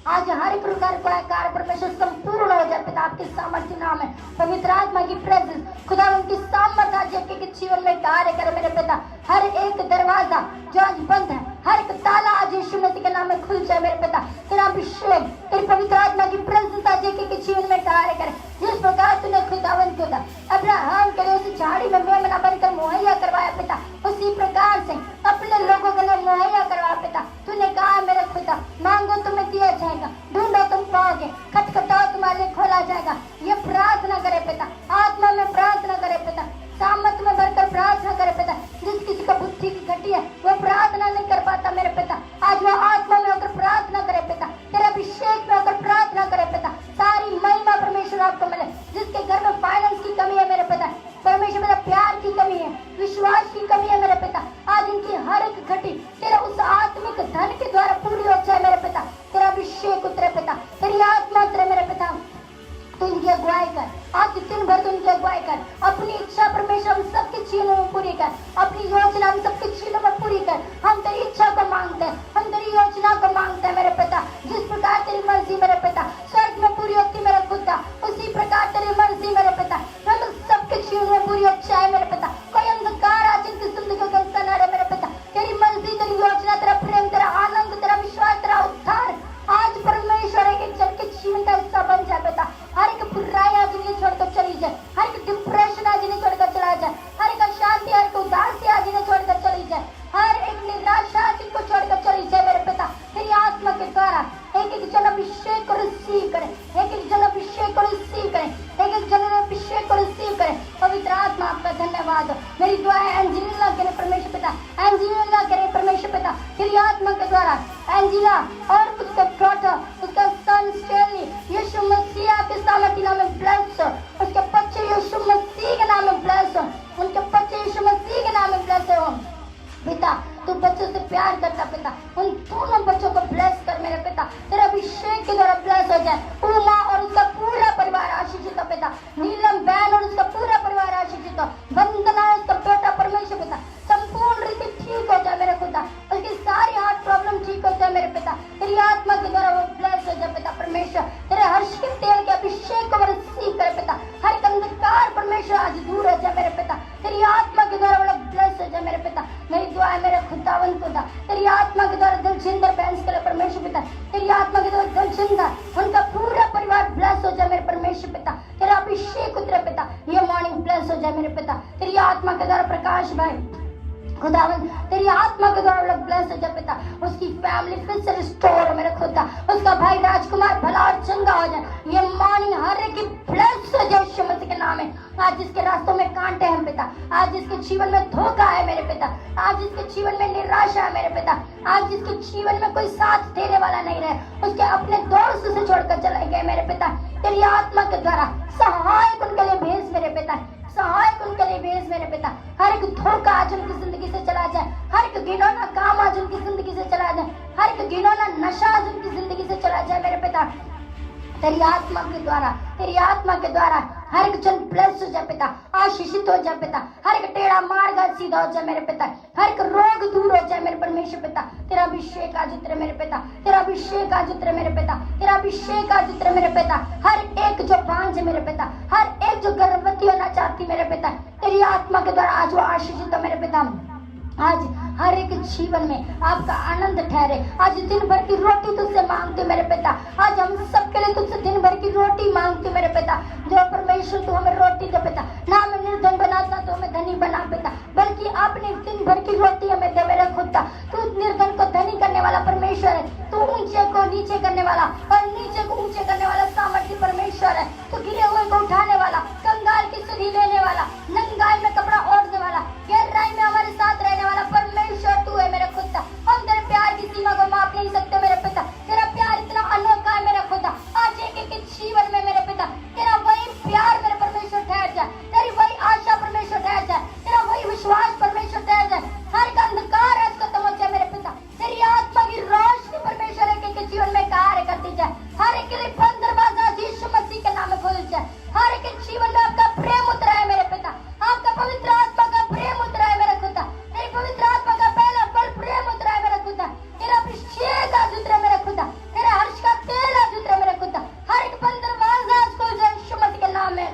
आज हर एक प्रकार का कार्य परमेश्वर संपूर्ण हो जाए पिता आपके सामर्थ्य नाम है। पवित्र आत्मा की प्रेजेंस, खुदा उनकी सामर्थ आज एक एक जीवन में कार्य करे मेरे पिता। हर एक दरवाजा जो आज बंद है, हर एक ताला आज यीशु मसीह के नाम में खुल जाए मेरे पिता। तेरा अभिषेक, तेरी पवित्र आत्मा की प्रेजेंस आज एक एक जीवन में कार्य करे। जिस प्रकार तूने खुदावन को अब्राहम के लिए उस झाड़ी में मेमना बनकर मुहैया करवाया पिता, उसी प्रकार से अपने लोगों के लिए मुहैया करवाया पिता। तूने कहा मेरे खुदा, मांगो तुम्हें दिया जाएगा, ढूंढो तुम पाओगे, खटखटाओ तुम्हारे लिए खोला जाएगा। ये प्रार्थना करे पिता, आत्मा में प्रार्थना करे पिता, सामर्थ में भरकर प्रार्थना करे पिता। जिस किसी को बुद्धि की घटी है वो प्रार्थना नहीं कर पाता मेरे पिता, आज वो आत्मा में होकर प्रार्थना करे पिता, तेरे अभिषेक में होकर प्रार्थना करे पिता। सारी महिमा परमेश्वर आपको मिले। जिसके घर में फाइनेंस की कमी है मेरे पिता, परमेश्वर मेरा प्यार की कमी है, विश्वास की कमी है मेरे पिता, आज इनकी हर एक घटी तेरा उस आत्मिक धन के द्वारा पूरी हो जाए मेरे पिता। तेरा अभिषेक उतरे पिता, तेरी आत्मा उतरे मेरे पिता। तो इनकी अगुवाई कर, आज दिन भर तो इनकी अगुवाई कर। अपनी इच्छा परमेश्वर हम सबके जीवनों में पूरी कर, अपनी योजना हम सबके जीवनों में पूरी कर। हम तेरी इच्छा को मांगते हैं, हम तेरी योजना को मांगते हैं मेरे पिता। जिस प्रकार तेरी मर्जी मेरे पिता स्वर्ग में पूरी होती मेरे खुदा, उसी प्रकार तेरी मर्जी मेरे पिता हम सबके जीवन में पूरी हो जाए मेरे पिता। कोई अंधकार आज इनकी जिंदगी का हिस्सा न रहे मेरे पिता। तेरी मर्जी, तेरी योजना, तेरा प्रेम, तेरा आनंद, तेरा विश्वास, तेरा उद्धार आज परमेश्वर एक जन के जीवन का हिस्सा बन जाए पिता। हर एक बुराई आज इन्हें छोड़कर चली जाए, हर एक डिप्रेशन आज इन्हें छोड़कर चला जाए, हर एक अशांति, हर एक उदासी आज धन्यवाद। मेरी दुआ है एंजेलिना के लिए परमेश्वर पिता, एंजेलिना के लिए परमेश्वर पिता तेरी आत्मा के द्वारा एंजिला और उसका डॉटर, उसका सन स्टेनली, यीशु मसीह आपके सामर्थ्य नाम में ब्लेस, उसके बच्चे यीशु मसीह के नाम में ब्लेस, उनके बच्चे यीशु मसीह के नाम में ब्लेस हो पिता। तू बच्चों से प्यार करता पिता, उन दोनों बच्चों को ब्लेस कर मेरे पिता, तेरा अभिषेक के द्वारा ब्लेस हो जाए। उमा और उसका पूरा परिवार आशीषित हो पिता, नीलम बहन और उसका पूरा परिवार आशीषित हो, वंदना और उसका बेटा परमेश्वर पिता संपूर्ण रीति ठीक हो जाए मेरे खुदा, उसकी सारी हार्ट प्रॉब्लम ठीक हो जाए मेरे पिता, तेरी आत्मा के द्वारा वो ब्लेस हो जाए पिता परमेश्वर, तेरे हर्ष के तेल के अभिषेक को रिसीव करे पिता, हर एक अंधकार परमेश्वर आज दूर हो जाए मेरे पिता, तेरी आत्मा के द्वारा वो ब्लेस हो जाए मेरे पिता। मेरी दुआ है मेरे खुदावन खुदा, तेरी आत्मा के द्वारा दिलजिंदर बैंस करे परमेश्वर पिता, तेरी आत्मा के द्वारा दिलजिंदर उनका पूरा परिवार ब्लेस हो जाए मेरे परमेश्वर पिता, तेरा अभिषेक उतरे पिता, ये मॉर्निंग ब्लेस हो जाए मेरे पिता, तेरी आत्मा के द्वारा प्रकाश भाई खुदावन तेरी आत्मा के द्वारा ब्लेस हो जाए पिता, उसकी फैमिली फिर से रिस्टोर हो मेरे खुदा, उसका भाई राजकुमार भला और चंगा हो जाए, ये मॉर्निंग हर एक की ब्लेस हो जाए यीशु मसीह के नाम में। आज जिसके रास्तों में कांटे हैं पिता, आज जिसके जीवन में धोखा है मेरे पिता, आज जिसके जीवन में निराशा है मेरे पिता, आज जिसके जीवन में कोई साथ देने वाला नहीं रहे, उसके अपने दोस्त से छोड़कर चले गए मेरे पिता, तेरी आत्मा के द्वारा सहायक उनके लिए भेज मेरे पिता, सहायक उनके लिए भेज मेरे पिता, हर एक धोखा आज उनकी जिंदगी से चला जाए, हर एक घिनौना काम आज उनकी जिंदगी से चला जाए, हर एक घिनौना नशा आज उनकी जिंदगी से चला जाए मेरे पिता, तेरी आत्मा के द्वारा, तेरी आत्मा के द्वारा हर एक जन ब्लेस हो जाए पिता, आशीषित हो जाए पिता, हर एक टेढ़ा मार्ग सीधा हो जाए मेरे पिता, हर एक रोग दूर हो जाए मेरे परमेश्वर पिता, तेरा अभिषेक आज उतरे मेरे पिता, तेरा अभिषेक आज उतरे मेरे पिता, तेरा अभिषेक आज उतरे मेरे पिता, हर एक जो बांझ है मेरे पिता, हर एक जो गर्भवती होना चाहती मेरे पिता, तेरी आत्मा के द्वारा आज वो आशीषित हो मेरे पिता, आज हर एक जीवन में आपका आनंद ठहरे, आज दिन भर की रोटी तुझसे मांगते मेरे पिता, आज हम सबके लिए तुझसे दिन भर की रोटी मांगते मेरे पिता, जो परमेश्वर तू हमें रोटी दे पिता, ना हमें निर्धन बनाता तो हमें धनी बना पिता, बल्कि आपने दिन भर की रोटी हमें दे मेरे खुदा, तू निर्धन को धनी करने वाला परमेश्वर है, तू ऊंचे को नीचे करने वाला और नीचे को ऊंचे करने वाला सामर्थ्य परमेश्वर है, तू गिरे हुए को उठाने वाला, कंगाल की सुधी लेने वाला, नंगाई में कपड़ा ओढ़ने वाला, गहराई में हमारे साथ रहने वाला परमेश्वर तू है मेरे खुदा, हम तेरे प्यार की सीमा को माप नहीं सकते मेरे पिता, तेरा प्यार इतना अनोखा है मेरे खुदा, आज एक एक जीवन में मेरे पिता तेरा वही प्यार मेरे परमेश्वर ठहर जाए, तेरी वही आशा परमेश्वर ठहर जाए, तेरा वही विश्वास परमेश्वर ठहर जाए, हर एक अंधकार आज खत्म हो जाए मेरे पिता, तेरी आत्मा की रोशनी परमेश्वर एक एक जीवन में कार्य करती जाए, हर एक के लिए बंद दरवाजा यीशु मसीह के नाम में खुल जाए, हर एक जीवन में आपका प्रेम उतरा है मेरे पिता, आपका पवित्र आत्मा का प्रेम उतरा है मेरे खुदा, तेरी पवित्र आत्मा का पहला फल प्रेम उतरा है मेरे खुदा, तेरा अभिषेक आज उतरा मेरे खुदा, तेरा हर्ष का तेल आज उतरा मेरे खुदा, हर एक बंद दरवाजा आज खुल जाए यीशु मसीह के नाम में।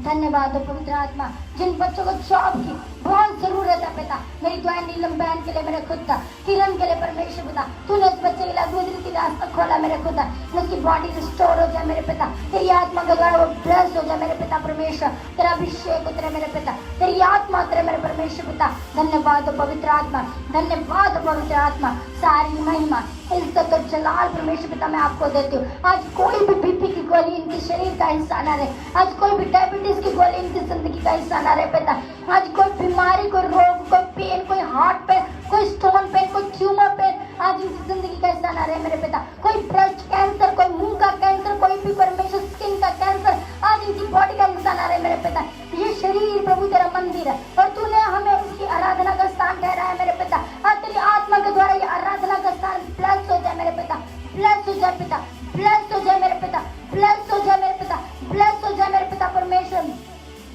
धन्यवाद हो पवित्र आत्मा, जिन बच्चों को जॉब की बहुत जरूरत है पिता, मेरी दुआ नीलम बहन के लिए मेरे खुदा, किरण के लिए परमेश्वर पिता, तूने इस बच्चे के लिए गुजरी की रास्ता खोला मेरे खुदा, उसकी बॉडी रिस्टोर हो जाए मेरे पिता, तेरी आत्मा के द्वारा वो ब्लेस हो जाए मेरे पिता परमेश्वर, तेरा अभिषेक उतरे मेरे पिता, तेरी आत्मा उतरे मेरे परमेश्वर पिता, धन्यवाद हो पवित्र आत्मा, धन्यवाद हो पवित्र आत्मा, सारी महिमा इज्जत और जलाल परमेश्वर पिता मैं आपको देती हूँ। आज कोई भी बीपी की गोली इनके शरीर का हिस्सा ना रहे, आज कोई भी डायबिटीज की गोली इनकी जिंदगी का हिस्सा ना रहे पिता, आज कोई बीमारी, कोई रोग, कोई पेन, कोई हार्ट पेन, कोई स्टोन पेन, कोई ट्यूमर पेन आज इनकी जिंदगी का हिस्सा ना रहे मेरे पिता, कोई ब्रेस्ट कैंसर, कोई मुंह का कैंसर, कोई भी परमेश्वर स्किन का कैंसर आज इनकी बॉडी का हिस्सा ना रहे मेरे पिता, ये शरीर प्रभु तेरा मंदिर है और तूने हमें उसकी आराधना का स्थान ठहराया है मेरे पिता, आज तेरी आत्मा के द्वारा ये आराधना का स्थान ब्लेस हो जाए मेरे पिता, ब्लेस हो जाए पिता, ब्लेस हो जाए मेरे पिता, ब्लेस हो जाए मेरे पिता, ब्लेस हो जाए मेरे पिता परमेश्वर,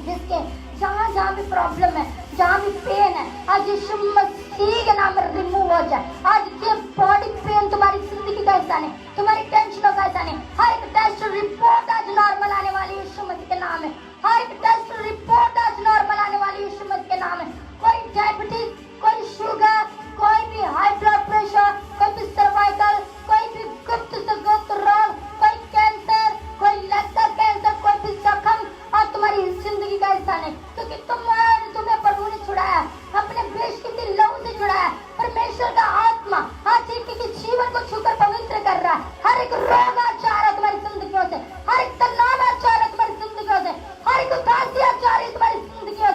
जिसके जहाँ जहाँ भी प्रॉब्लम है, जहाँ भी पेन है, आज यीशु मसीह के नाम में रिमूव हो जाए, आज ये बॉडी पेन तुम्हारी जिंदगी का हिस्सा नहीं, तुम्हारी टेंशनों का हिस्सा नहीं, हर एक टेस्ट रिपोर्ट आज नॉर्मल आने वाली यीशु मसीह के नाम है, हर एक टेस्ट रिपोर्ट आज नॉर्मल आने वाली यीशु मसीह के नाम है, कोई डायबिटीज, कोई शुगर, कोई भी हाई ब्लड प्रेशर, कोई भी सर्वाइकल, कोई भी गुप्त से गुप्त रोग, कोई कैंसर, कोई लेग का कैंसर, कोई भी जख्म और तुम्हारी जिंदगी का हिस्सा नहीं, क्योंकि तुम्हें प्रभु ने छुड़ाया, अपने बेशकीमती लहू से छुड़ाया, परमेश्वर का आत्मा आज एक एक जीवन को छूकर पवित्र कर रहा है, हर एक रोग आज जा रहा है तुम्हारी जिंदगियों से, हर एक तनाव आज जा रहा है तुम्हारी जिंदगियों से, हर एक उदासी आज जा रही है तुम्हारी जिंदगियों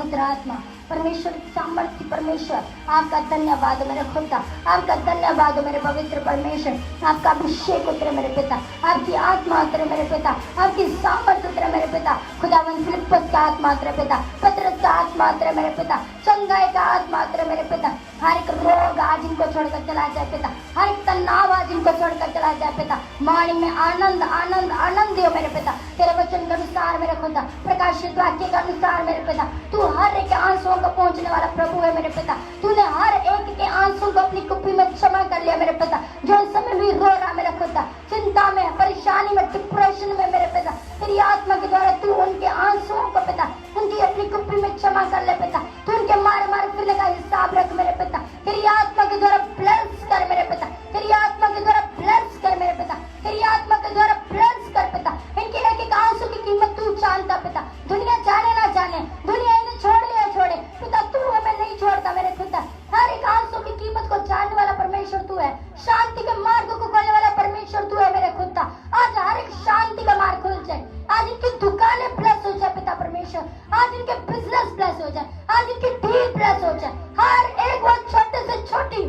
पवित्र आत्मा, परमेश्वर सामर्थ्य परमेश्वर, आपका धन्यवाद मेरे खुदा, आपका धन्यवाद मेरे पवित्र परमेश्वर, आपका अभिषेक उतरे मेरे पिता, आपकी आत्मा उतरे मेरे पिता, आपकी सामर्थ्य उतरे मेरे पिता, खुदावन फिलिप्पस का आत्मा उतरे पिता, पतरस का आत्मा उतरे मेरे पिता, चंगाई का आत्मा उतरे मेरे पिता, हर एक रोग आज इनको छोड़कर चला जाए पिता, हर एक तनाव आज इनको छोड़कर चला जाए पिता, मॉर्निंग में आनंद आनंद आनंद दियो मेरे पिता, तेरे वचन के अनुसार मेरे खुदा, प्रकाशित वाक्य के अनुसार मेरे पिता, तू हर एक आंसुओं को पहुंचने वाला प्रभु है मेरे पिता, तूने हर एक के आंसू को अपनी कुप्पी में क्षमा कर लिया मेरे पिता, जो इस समय भी रो रहा मेरे खुदा, चिंता में, परेशानी में, डिप्रेशन में मेरे पिता, तेरी आत्मा के द्वारा तू उनके आंसुओं को पिता, उनकी अपनी कुप्पी में क्षमा कर ले पिता, तू उनके मार मार फिरने का हिसाब रख मेरे पिता, तेरी आत्मा के द्वारा ब्लेस कर मेरे पिता, तेरी आत्मा के द्वारा ब्लेस कर मेरे पिता, तेरी आत्मा के द्वारा ब्लेस कर पिता, इनके एक एक आंसू की कीमत तू जानता पिता, दुनिया जाने ना जाने, दुनिया इन्हें छोड़ ले या छोड़े पिता, तू हमें नहीं छोड़ता मेरे पिता, हर एक आंसू की कीमत को जानने वाला परमेश्वर तू है, शांति के मार्ग को खोलने वाला परमेश्वर तू है मेरे खुदा, आज हर एक शांति का मार्ग खुल जाए, आज इनकी दुकानें ब्लेस हो जाए पिता परमेश्वर, आज इनके बिजनेस ब्लेस हो जाए, आज इनकी डील ब्लेस हो जाए, हर एक वो छोटे से छोटी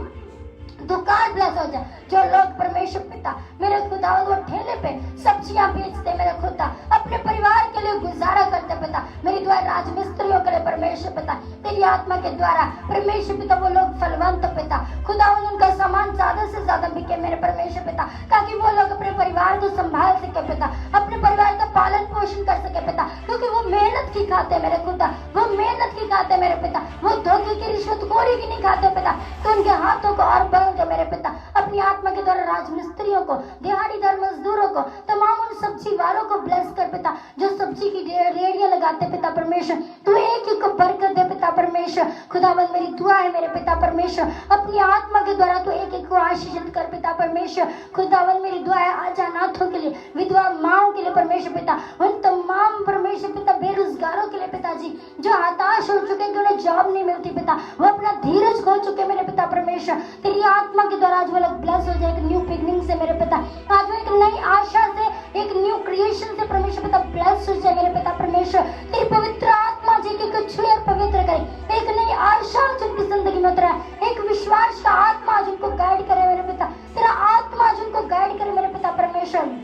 दुकान ब्लेस हो जाए, जो लोग परमेश्वर पिता मेरे खुदा वो ठेले पे सब्जियां बेचते मेरे खुदा, अपने परिवार के लिए गुजारा करते पिता, मेरी दुआ राजमिस्त्रियों के लिए परमेश्वर पिता, तेरी आत्मा के द्वारा परमेश्वर पिता वो लोग फलवंत पिता, खुदा उनका सामान ज्यादा से ज्यादा बिके मेरे परमेश्वर पिता, ताकि वो लोग अपने परिवार को संभाल सके पिता, अपने परिवार का पालन पोषण कर सके पिता, क्योंकि वो मेहनत की खाते मेरे खुदा, वो मेहनत की खाते मेरे पिता, वो धोखे की रिश्वतखोरी की नहीं खाते पिता, तो उनके हाथों को और बल दो मेरे पिता, अपनी आत्मा के द्वारा राजमिस्त्रियों को, दिहाड़ीदार मजदूरों को, तमाम उन सब्जी वालों को ब्लेस कर पिता, जो सब्जी की रेड़ियां लगाते पिता परमेश्वर, तू एक एक को बरकत दे पिता परमेश्वर, खुदावंद मेरी दुआ है मेरे पिता परमेश्वर, अपनी आत्मा के द्वारा तू एक एक को आशीषित कर पिता परमेश्वर, खुदावंद मेरी दुआ है आज अनाथों के लिए, विधवा माओं के लिए परमेश्वर पिता, उन तमाम परमेश्वर पिता बेरोजगारों के लिए पिताजी, जो हताश हो चुके कि उन्हें जॉब नहीं मिलती पिता, वो अपना धीरज खो चुके मेरे पिता परमेश्वर, तेरी आत्मा के द्वारा आज वो लोग ब्लेस हो जाए एक न्यू बिगनिंग से मेरे पिता, आज वो एक नई आशा से, एक न्यू क्रिएशन से परमेश्वर पिता ब्लेस हो जाए मेरे पिता परमेश्वर, तेरी पवित्र आत्मा जी के कुछ छुए और पवित्र करे, एक नई आशा जिनकी जिंदगी में उतरा, एक विश्वास का आत्मा जिनको गाइड करे मेरे पिता, तेरा आत्मा जिनको गाइड करे मेरे पिता परमेश्वर,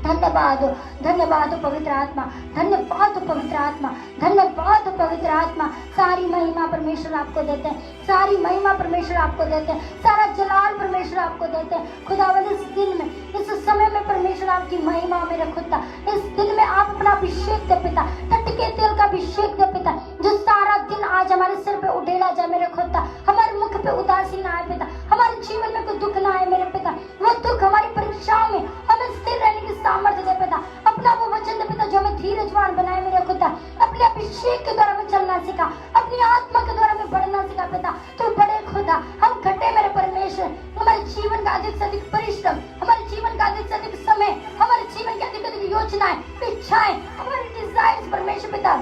धन्यवाद धन्यवाद पवित्र आत्मा, धन्यवाद पवित्र आत्मा, धन्यवाद पवित्र आत्मा, सारी महिमा परमेश्वर आपको देते हैं, सारी महिमा परमेश्वर आपको देते हैं, सारा जलाल परमेश्वर आपको देते हैं, खुदावंद इस दिन में, इस समय में परमेश्वर आपकी महिमा मेरे खुदा, इस दिन में आप अपना अभिषेक दे पिता, टटके तेल का अभिषेक दे पिता, जो सारा दिन आज हमारे सिर पे उड़ेला जाए मेरे खुदा, हमारे मुख पे उदासी ना आए पिता, हमारे जीवन में कोई दुख ना आए मेरे पिता, वो दुख हमारी परीक्षाओं में हमें स्थिर रहने की सामर्थ्य दे पिता, अपना वो वचन दे पिता जो हमें धीरजवान बनाए मेरे खुदा, अपने अभिषेक के द्वारा में चलना सीखा, अपनी आत्मा के द्वारा में बढ़ना सीखा पिता, तो बड़े खुदा हम घटे मेरे परमेश्वर, हमारे जीवन का अधिक से अधिक परिश्रम, हमारे जीवन का अधिक से अधिक समय, हमारे जीवन की अधिक अधिक योजनाएं, इच्छाएं, हमारे डिजायर्स परमेश्वर पिता,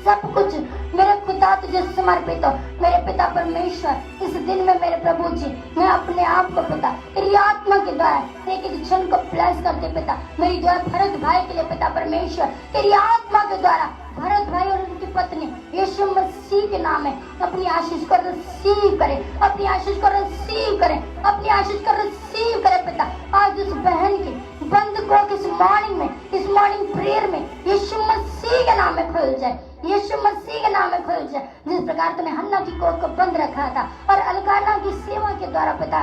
सब कुछ मेरे खुदा तुझे समर्पित हो मेरे पिता परमेश्वर, इस दिन में मेरे प्रभु जी मैं अपने आप को पिता तेरी आत्मा के द्वारा एक एक जन को ब्लेस करते पिता, मेरी दुआ भरत भाई के लिए पिता परमेश्वर, तेरी आत्मा के द्वारा भरत भाई और उनकी पत्नी यीशु मसीह के नाम में अपनी आशीष को रिसीव करे, अपनी आशीष को रिसीव करे, अपनी आशीष को रिसीव करे पिता, आज उस बहन की बंद को इस मॉर्निंग प्रेयर में यीशु मसीह के नाम में खुल जाए, यीशु मसीह के नाम में खुल जाए, जिस प्रकार तूने हन्ना की कोख को बंद रखा था और अलकाना की सेवा के द्वारा पिता,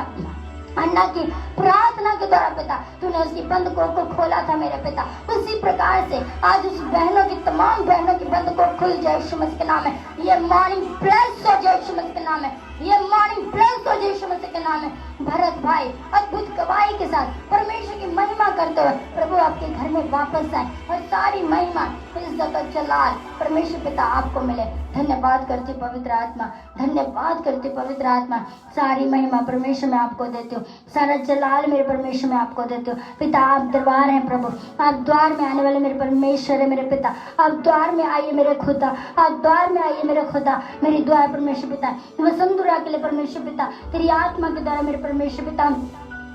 अन्ना की प्रार्थना के द्वारा पिता तूने उसकी बंद कोख को खोला था मेरे पिता, उसी प्रकार से आज उस बहनों की तमाम बहनों की बंद कोख खुल जाए यीशु मसीह के नाम में, ये मॉर्निंग ब्लेस हो जाए यीशु मसीह के नाम में, ये मॉर्निंग ब्लेस हो जाए यीशु मसीह के नाम में। भरत भाई अद्भुत गवाही के साथ परमेश्वर की महिमा करते हुए प्रभु आपके घर में वापस आए और सारी महिमा इज्जत और जलाल परमेश्वर पिता आपको मिले। धन्यवाद करती पवित्र आत्मा, धन्यवाद करती पवित्र आत्मा, सारी महिमा परमेश्वर में आपको देती हूँ, सारा जलाल मेरे परमेश्वर में आपको देती हूँ। पिता आप दरबार हैं प्रभु, आप द्वार में आने वाले मेरे परमेश्वर है मेरे पिता, आप द्वार में आइए मेरे खुदा, आप द्वार में आइए मेरे खुदा, मेरी दुआ है परमेश्वर पिता वसुंधरा के लिए परमेश्वर पिता, तेरी आत्मा के द्वारा मेरे परमेश्वर पिता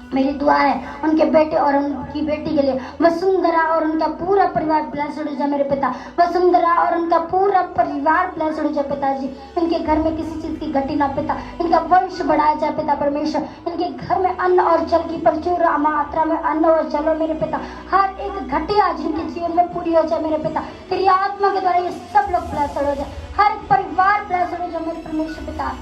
मेरी दुआ है उनके बेटे और उनकी बेटी के लिए, वसुंधरा और उनका पूरा परिवार ब्लेस्ड हो जाए मेरे पिता, वसुंधरा और उनका पूरा परिवार ब्लेस्ड हो जाए पिताजी। इनके घर में किसी चीज की घटी ना पिता, इनका वंश बढ़ाया जाए पिता परमेश्वर। इनके घर में अन्न और जल की प्रचुर मात्रा में अन्न और जल हो मेरे पिता। हर एक घटी आज इनके जीवन में पूरी हो जाए मेरे पिता। तेरी आत्मा के द्वारा ये सब लोग ब्लेस्ड हो जाए, हर एक परिवार ब्लेस्ड हो जाए मेरे परमेश्वर पिता।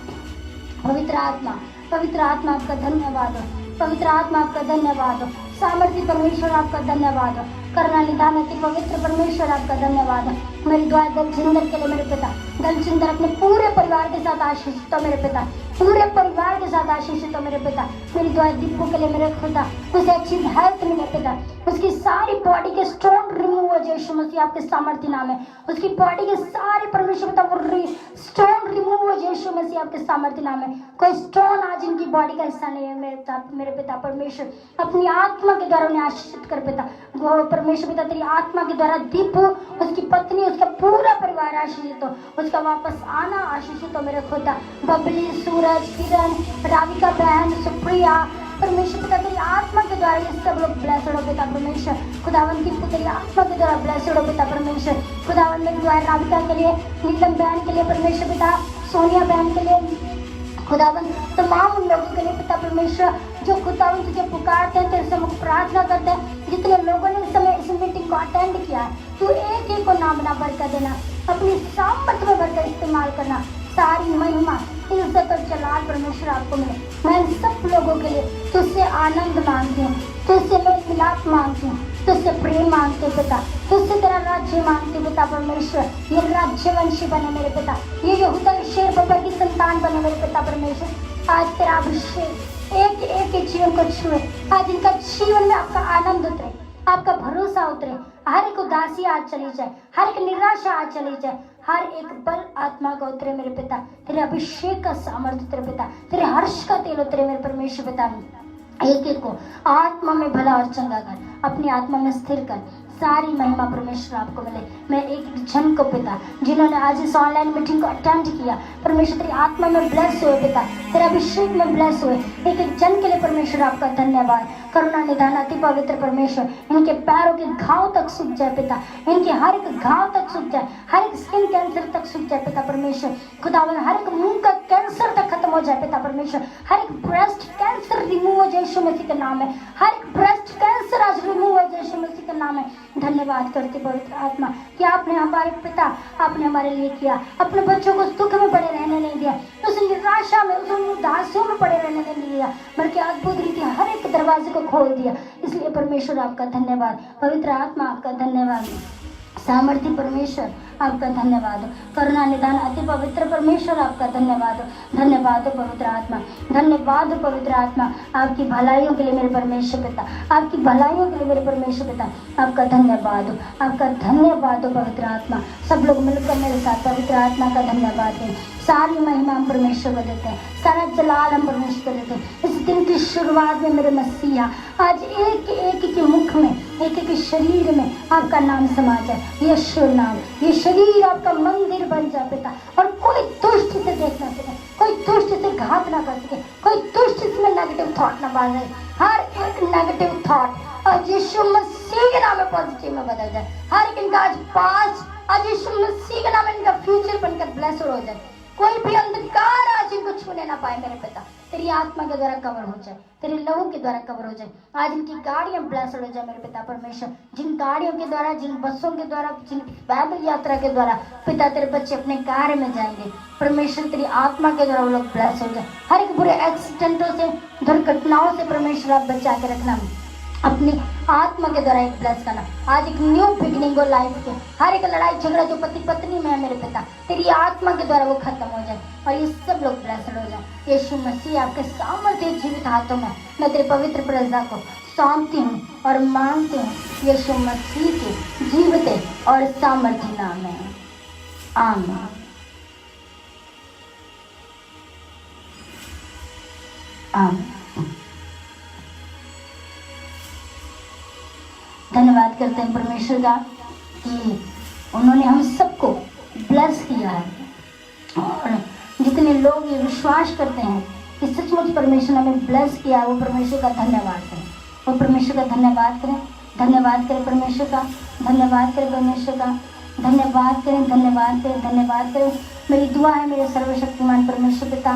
पवित्र आत्मा आपका धन्यवाद हो, पवित्र आत्मा आपका धन्यवाद हो, सामर्थ्य परमेश्वर आपका धन्यवाद हो, करुणा निधान अति पवित्र परमेश्वर आपका धन्यवाद है। मेरी दुआ दलजिंदर के लिए मेरे पिता, दलजिंदर अपने पूरे परिवार के साथ आशीषित हो मेरे पिता, पूरे परिवार के साथ आशीषित हो मेरे पिता। मेरी दुआ दीपू के लिए मेरे खुदा, उसे अच्छी हेल्थ मिले पिता, उसकी सारी बॉडी के स्टोन रिमूव हो जाए यीशु मसीह आपके सामर्थ्य नाम है। उसकी बॉडी के सारे परमेश्वर पिता वो स्टोन रिमूव हो जाए यीशु मसीह आपके सामर्थ्य नाम है। कोई स्टोन आज इनकी बॉडी का हिस्सा नहीं है मेरे पिता परमेश्वर। अपनी आत्मा के द्वारा उन्हें आशीषित कर पिता, वो परमेश्वर पिता तेरी आत्मा के द्वारा दीपू, उसकी पत्नी, उसका पूरा परिवार आशीषित हो, उसका वापस आना आशीषित हो मेरे खुदा। बबली, सूरज, किरण, राविका बहन, सुप्रिया, परमेश्वर पिता तेरी आत्मा के द्वारा ये सब लोग ब्लेस्ड हो पिता परमेश्वर। खुदावन की तेरी आत्मा के द्वारा ब्लेस्ड हो पिता परमेश्वर। खुदावन मेरी दुआ राविका के लिए, नीलम बहन के लिए परमेश्वर पिता, सोनिया बहन के लिए खुदावन, तमाम उन लोगों के लिए पिता परमेश्वर जो खुदावन तुझे पुकारते हैं, तेरे से मुख प्रार्थना करते हैं। जितने लोगों ने इस समय इस मीटिंग को अटेंड किया है, तू एक एक को नाम ना बरकत देना, अपनी सामर्थ्य में बरकत इस्तेमाल करना। सारी महिमा, इज्जत और जलाल परमेश्वर आपको मिले। मैं इन सब लोगों के लिए तुझसे आनंद मांगती हूँ, तुझसे मेल मिलाप मांगती हूँ, तुझसे प्रेम मांगते पिता, तुझसे तेरा राज्य मांगते पिता परमेश्वर। ये राज्यवंशी बने मेरे पिता, ये यहूदा शेर बाबा की संतान बने मेरे पिता परमेश्वर। आज तेरा अभिषेक एक एक के जीवन को छुए, आज इनका जीवन में आपका आनंद उतरे, आपका भरोसा उतरे, हर एक उदासी आज चली जाए, हर एक निराशा आज चली जाए, हर एक बल आत्मा का उतरे मेरे पिता। तेरे अभिषेक का सामर्थ्य उतरे पिता, तेरे हर्ष का तेल उतरे मेरे परमेश्वर पिता। एक एक को आत्मा में भला और चंगा कर, अपनी आत्मा में स्थिर कर। सारी महिमा परमेश्वर आपको मिले। मैं एक एक जन को पिता जिन्होंने आज इस ऑनलाइन मीटिंग को अटेंड किया, परमेश्वर तेरी आत्मा में ब्लेस हुए पिता, तेरे अभिषेक में ब्लेस हुए। एक एक जन के लिए परमेश्वर आपका धन्यवाद। करुणा निधान अति पवित्र परमेश्वर, इनके पैरों के घाव तक सूख जाए पिता, इनके हर एक घाव तक सूख जाए, हर एक स्किन कैंसर तक सूख जाए पिता परमेश्वर। खुदावन हर एक मुंह का कैंसर तक खत्म हो जाए पिता परमेश्वर। हर एक ब्रेस्ट कैंसर रिमूव हो जाए यीशु मसीह के नाम है। हर एक ब्रेस्ट कैंसर आज रिमूव हो जाए यीशु मसीह के नाम है। धन्यवाद करती पवित्र आत्मा कि आपने हमारे पिता, आपने हमारे लिए किया, अपने बच्चों को दुख में पड़े रहने नहीं दिया, उस निराशा में, उस उदासियों में पड़े रहने नहीं दिया, बल्कि अद्भुत रीति हर एक दरवाजे को खोल दिया। इसलिए परमेश्वर आपका धन्यवाद, पवित्र आत्मा आपका धन्यवाद, सामर्थ्य परमेश्वर आपका धन्यवाद हो, करुणा निदान अति पवित्र परमेश्वर आपका धन्यवाद हो। धन्यवाद हो पवित्र आत्मा, धन्यवाद हो पवित्र आत्मा, आपकी भलाइयों के लिए मेरे परमेश्वर पिता, आपकी भलाइयों के लिए मेरे परमेश्वर पिता आपका धन्यवाद हो, आपका धन्यवाद हो पवित्र आत्मा। सब लोग मिलकर मेरे साथ पवित्र आत्मा का धन्यवाद दें। सारी महिमा हम परमेश्वर को देते हैं, सारा जलाल हम परमेश्वर को देते हैं। इस दिन की शुरुआत में मेरे मसीहा आज एक एक के मुख में, एक एक शरीर में आपका नाम समा जाए, यीशु नाम, ये शरीर आपका मंदिर बन जाए पिता, और कोई दुष्ट से देख ना सके, कोई दुष्ट से घात ना कर सके, कोई दुष्ट इसमें नेगेटिव थॉट ना बांधे। हर एक नेगेटिव थॉट आज यीशु मसीह के नाम में पॉजिटिव में बदल जाए। हर एक इनका आज पास आज यीशु मसीह के नाम में इनका फ्यूचर बनकर ब्लेस्ड हो जाए। कोई भी अंधकार आज इनको छूने ना पाए मेरे पिता, तेरी आत्मा के द्वारा कवर हो जाए, तेरे लहू के द्वारा कवर हो जाए। आज इनकी गाड़ियां ब्लेस्ड हो जाए मेरे पिता परमेश्वर। जिन गाड़ियों के द्वारा, जिन बसों के द्वारा, जिन पैदल यात्रा के द्वारा पिता तेरे बच्चे अपने कार्य में जाएंगे, परमेश्वर तेरी आत्मा के द्वारा वो लोग ब्लेस्ड हो जाए। हर एक बुरे एक्सीडेंटों से, दुर्घटनाओं से परमेश्वर आप बचा के रखना, अपनी आत्मा के द्वारा एक ब्लेस करना। आज एक न्यू बिगिनिंग हो लाइफ के। हर एक लड़ाई झगड़ा जो पति पत्नी में है मेरे पिता, तेरी आत्मा के द्वारा वो खत्म हो जाए और ये सब लोग ब्लेस्ड हो जाए। यीशु मसीह आपके सामर्थ्य जीवित हाथों में मैं तेरे पवित्र प्रजा को सौंपती हूँ और मांगती हूँ यीशु मसीह के जीवित और सामर्थ्य नाम में, आमीन। आमीन। धन्यवाद करते हैं परमेश्वर का कि उन्होंने हम सबको ब्लेस किया है, और जितने लोग ये विश्वास करते हैं कि सचमुच परमेश्वर ने हमें ब्लेस किया, वो परमेश्वर का धन्यवाद करें, वो परमेश्वर का धन्यवाद करें, धन्यवाद करें परमेश्वर का, धन्यवाद करें परमेश्वर का, धन्यवाद करें, धन्यवाद करें, धन्यवाद करें। मेरी दुआ है मेरे सर्वशक्तिमान परमेश्वर पिता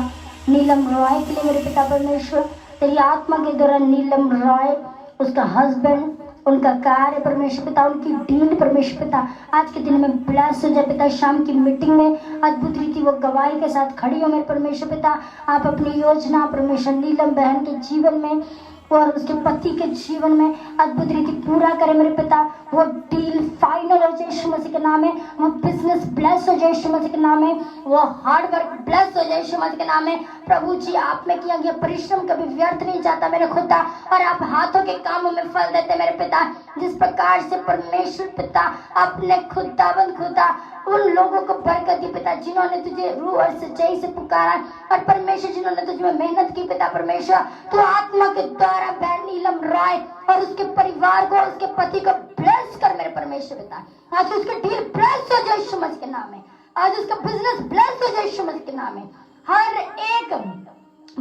नीलम रॉय के लिए, मेरे पिता परमेश्वर तेरी आत्मा के द्वारा नीलम रॉय, उसका हस्बैंड, उनका कार्य परमेश्वर पिता, उनकी डील परमेश्वर पिता आज के दिन में ब्लेस हो जाए पिता। शाम की मीटिंग में अद्भुत रीति वो गवाही के साथ खड़ी हो मेरे परमेश्वर पिता। आप अपनी योजना परमेश्वर नीलम बहन के जीवन में और उसके पति के जीवन में अद्भुत रीति पूरा करे मेरे पिता। वो डील फाइनल हो जाए यीशु मसीह के नाम में, वो बिजनेस ब्लेस हो जाए यीशु मसीह के नाम में, वो हार्ड वर्क ब्लेस हो जाए यीशु मसीह के नाम में। प्रभु जी आप में किया गया परिश्रम कभी व्यर्थ नहीं जाता मेरे खुदा, और आप हाथों के कामों में फल देते मेरे पिता। जिस प्रकार से परमेश्वर पिता अपने खुदा उन लोगों को बरकत दी पिता जिन्होंने तुझे रूह और सच्चाई से पुकारा, और परमेश्वर जिन्होंने तुझ में मेहनत की पिता परमेश्वर, तो आत्मा के द्वारा बहन नीलम रॉय और उसके परिवार को, उसके पति को ब्लेस कर मेरे परमेश्वर पिता। आज उसके डील ब्लेस हो जाए यीशु मसीह के नाम में, आज उसका बिजनेस ब्लेस हो जाए यीशु मसीह के नाम में। हर एक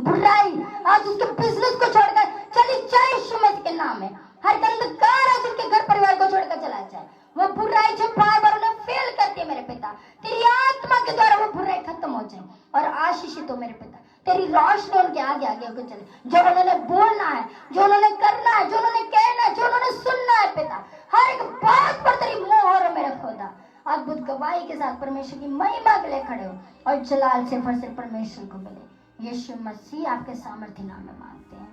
बुराई आज उसके बिजनेस को छोड़कर चली जाए यीशु मसीह के नाम में। हर अंधकार आज उनके घर परिवार को छोड़कर चला जाए। वो बुराई जो बार बार उन्हें फेल करती है मेरे पिता, तेरी आत्मा के द्वारा वो बुराई खत्म हो जाए और आशीषित हो मेरे पिता। तेरी रोशनी उनके आगे आगे होकर चले। जो उन्होंने बोलना है, जो उन्होंने करना है, जो उन्होंने कहना है, जो उन्होंने सुनना है पिता, हर एक बात पर तेरी मोहर हो मेरे खुदा। अद्भुत गवाही के साथ परमेश्वर की महिमा के लिए खड़े हो और जलाल से फर से परमेश्वर को मिले। यीशु मसीह आपके सामर्थ्य नाम में मांगते हैं,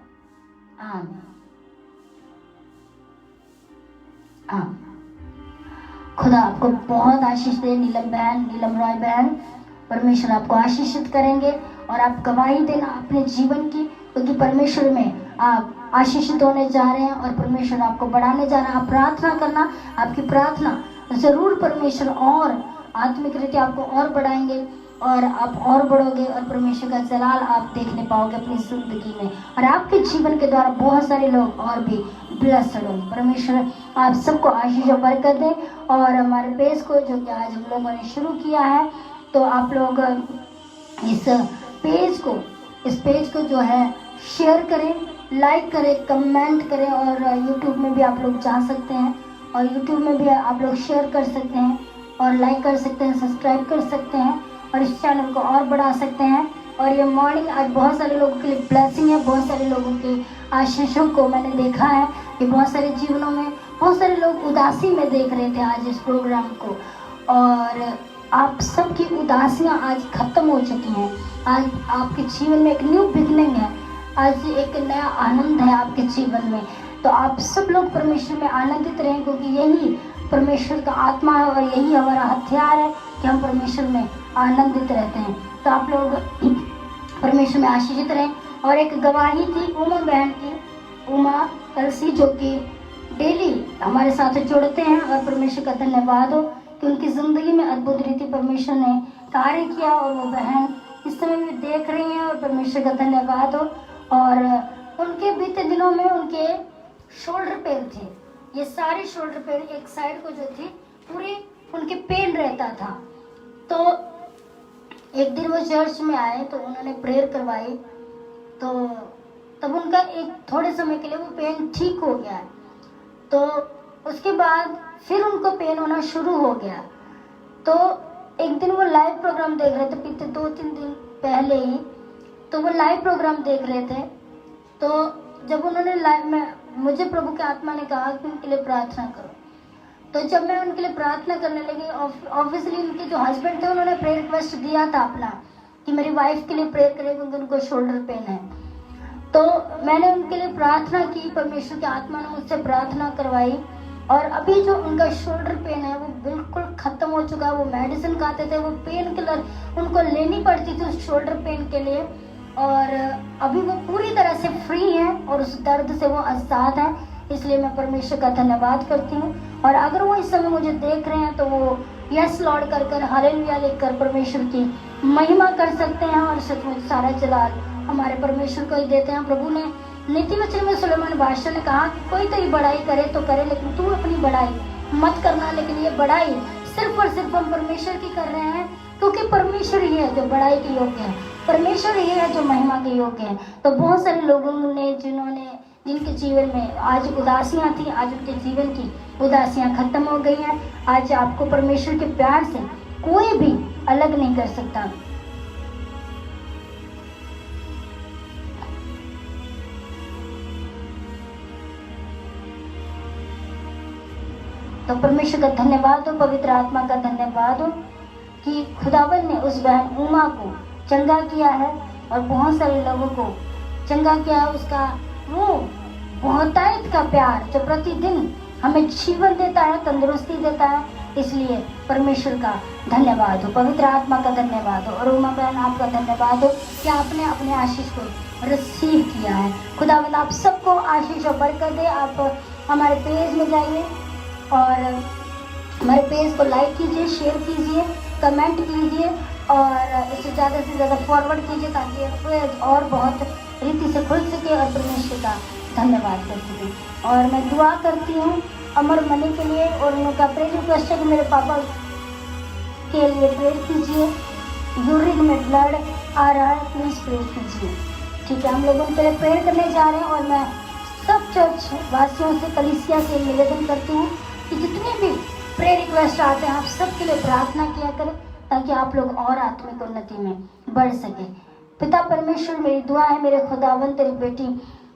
आमीन आमीन। खुदा आपको बहुत आशीष दे। नीलम बहन, नीलम रॉय बहन, परमेश्वर आपको आशीषित करेंगे और आप गवाही देना अपने जीवन की, क्योंकि परमेश्वर में आप आशीषित होने जा रहे हैं और परमेश्वर आपको बढ़ाने जा रहे हैं। आप प्रार्थना करना, आपकी प्रार्थना जरूर परमेश्वर और आत्मिक रीति आपको और बढ़ाएंगे और आप और बढ़ोगे और परमेश्वर का जलाल आप देखने पाओगे अपनी जिंदगी में, और आपके जीवन के द्वारा बहुत सारे लोग और भी ब्लेस्ड होंगे। परमेश्वर आप सबको आशीष और बरकत दें। और हमारे पेज को जो कि आज हम लोगों ने शुरू किया है, तो आप लोग इस पेज को जो है शेयर करें, लाइक करें, कमेंट करें, और यूट्यूब में भी आप लोग जा सकते हैं और यूट्यूब में भी आप लोग शेयर कर सकते हैं और लाइक कर सकते हैं, सब्सक्राइब कर सकते हैं और इस चैनल को और बढ़ा सकते हैं। और ये मॉर्निंग आज बहुत सारे लोगों के लिए ब्लेसिंग है, बहुत सारे लोगों के आशीषों को मैंने देखा है कि बहुत सारे जीवनों में बहुत सारे लोग उदासी में देख रहे थे आज इस प्रोग्राम को, और आप सबकी उदासियां आज खत्म हो चुकी हैं। आज आपके जीवन में एक न्यू बिगनिंग है, आज एक नया आनंद है आपके जीवन में। तो आप सब लोग परमेश्वर में आनंदित रहें, क्योंकि यही परमेश्वर का आत्मा है और यही हमारा हथियार है कि हम परमेश्वर में आनंदित रहते हैं। तो आप लोग परमेश्वर में आशीषित रहें। और एक गवाही थी उमा बहन की, उमा कलसी, जो कि डेली हमारे साथ जुड़ते हैं, और परमेश्वर का धन्यवाद हो कि उनकी ज़िंदगी में अद्भुत रीति परमेश्वर ने कार्य किया और वो बहन इस समय भी देख रही हैं, और परमेश्वर का धन्यवाद हो। और उनके बीते दिनों में उनके शोल्डर पेन थे, ये सारे शोल्डर पेन एक साइड को जो थी पूरे उनके पेन रहता था। तो एक दिन वो चर्च में आए तो उन्होंने प्रेयर करवाई, तो तब उनका एक थोड़े समय के लिए वो पेन ठीक हो गया। तो उसके बाद फिर उनको पेन होना शुरू हो गया। तो एक दिन वो लाइव प्रोग्राम देख रहे थे, पिछले 2-3 दिन पहले ही, तो वो लाइव प्रोग्राम देख रहे थे। तो जब उन्होंने लाइव में, मुझे प्रभु के आत्मा ने कहा कि उनके लिए प्रार्थना करो। तो जब मैं उनके लिए प्रार्थना करने लगी, ऑब्वियसली उनके जो हस्बैंड थे उन्होंने प्रेयर रिक्वेस्ट दिया था अपना कि मेरी वाइफ के लिए प्रेयर करें क्योंकि उनको शोल्डर पेन है। तो मैंने उनके लिए प्रार्थना की, परमेश्वर की आत्मा ने मुझसे प्रार्थना करवाई, और अभी जो उनका शोल्डर पेन है वो बिल्कुल खत्म हो चुका है। वो मेडिसिन खाते थे, वो पेन किलर उनको लेनी पड़ती थी उस शोल्डर पेन के लिए, और अभी वो पूरी तरह से फ्री हैं और उस दर्द से वो आज़ाद हैं। इसलिए मैं परमेश्वर का धन्यवाद करती हूँ। और अगर वो इस समय मुझे देख रहे हैं तो वो यस लॉर्ड कर हालेलुया लिखकर परमेश्वर की महिमा कर सकते हैं, और सचमुच सारा जलाल हमारे परमेश्वर को ही देते हैं। प्रभु ने नीति वचन में सुलेमान बादशाह ने कहा कि कोई तेरी बड़ाई करे तो करे, लेकिन तू अपनी बड़ाई मत करना। लेकिन ये बड़ाई सिर्फ और सिर्फ हम परमेश्वर की कर रहे हैं, क्योंकि परमेश्वर ही है जो बड़ाई के योग्य है। परमेश्वर ही है जो महिमा के योग्य है। तो बहुत सारे लोगों ने जिनके जीवन में आज उदासियां थी, आज उनके जीवन की उदासियां खत्म हो गई हैं। आज आपको परमेश्वर के प्यार से कोई भी अलग नहीं कर सकता। तो परमेश्वर का धन्यवाद हो, पवित्र आत्मा का धन्यवाद हो कि खुदावन ने उस बहन उमा को चंगा किया है और बहुत सारे लोगों को चंगा किया है। उसका वो बहुतायत का प्यार जो प्रतिदिन हमें जीवन देता है, तंदुरुस्ती देता है, इसलिए परमेश्वर का धन्यवाद हो, पवित्र आत्मा का धन्यवाद हो। और उमा बहन आपका धन्यवाद हो कि आपने अपने आशीष को रिसीव किया है। खुदावंद आप सबको आशीष और बरकत दे। आप हमारे पेज में जाइए और हमारे पेज को लाइक कीजिए, शेयर कीजिए, कमेंट कीजिए और इसे ज़्यादा से ज़्यादा फॉरवर्ड कीजिए ताकि पेज और बहुत रीति से खुल सके और परमेश्वर का धन्यवाद कर सके। और मैं दुआ करती हूँ अमर मनी के लिए और उनका प्रेयर रिक्वेस्ट है कि मेरे पापा के लिए प्रेयर कीजिए। यूरिन में ब्लड आ रहा है, प्लीज़ प्रेयर कीजिए। ठीक है, हम लोग उनके लिए प्रेयर करने जा रहे हैं और मैं सब चर्च वासियों से, कलीसिया से निवेदन करती हूँ कि जितने भी प्रेयर रिक्वेस्ट आते हैं आप सबके लिए प्रार्थना किया करें ताकि आप लोग और आत्मिक उन्नति में बढ़ सके। पिता परमेश्वर, मेरी दुआ है मेरे खुदावन तेरी बेटी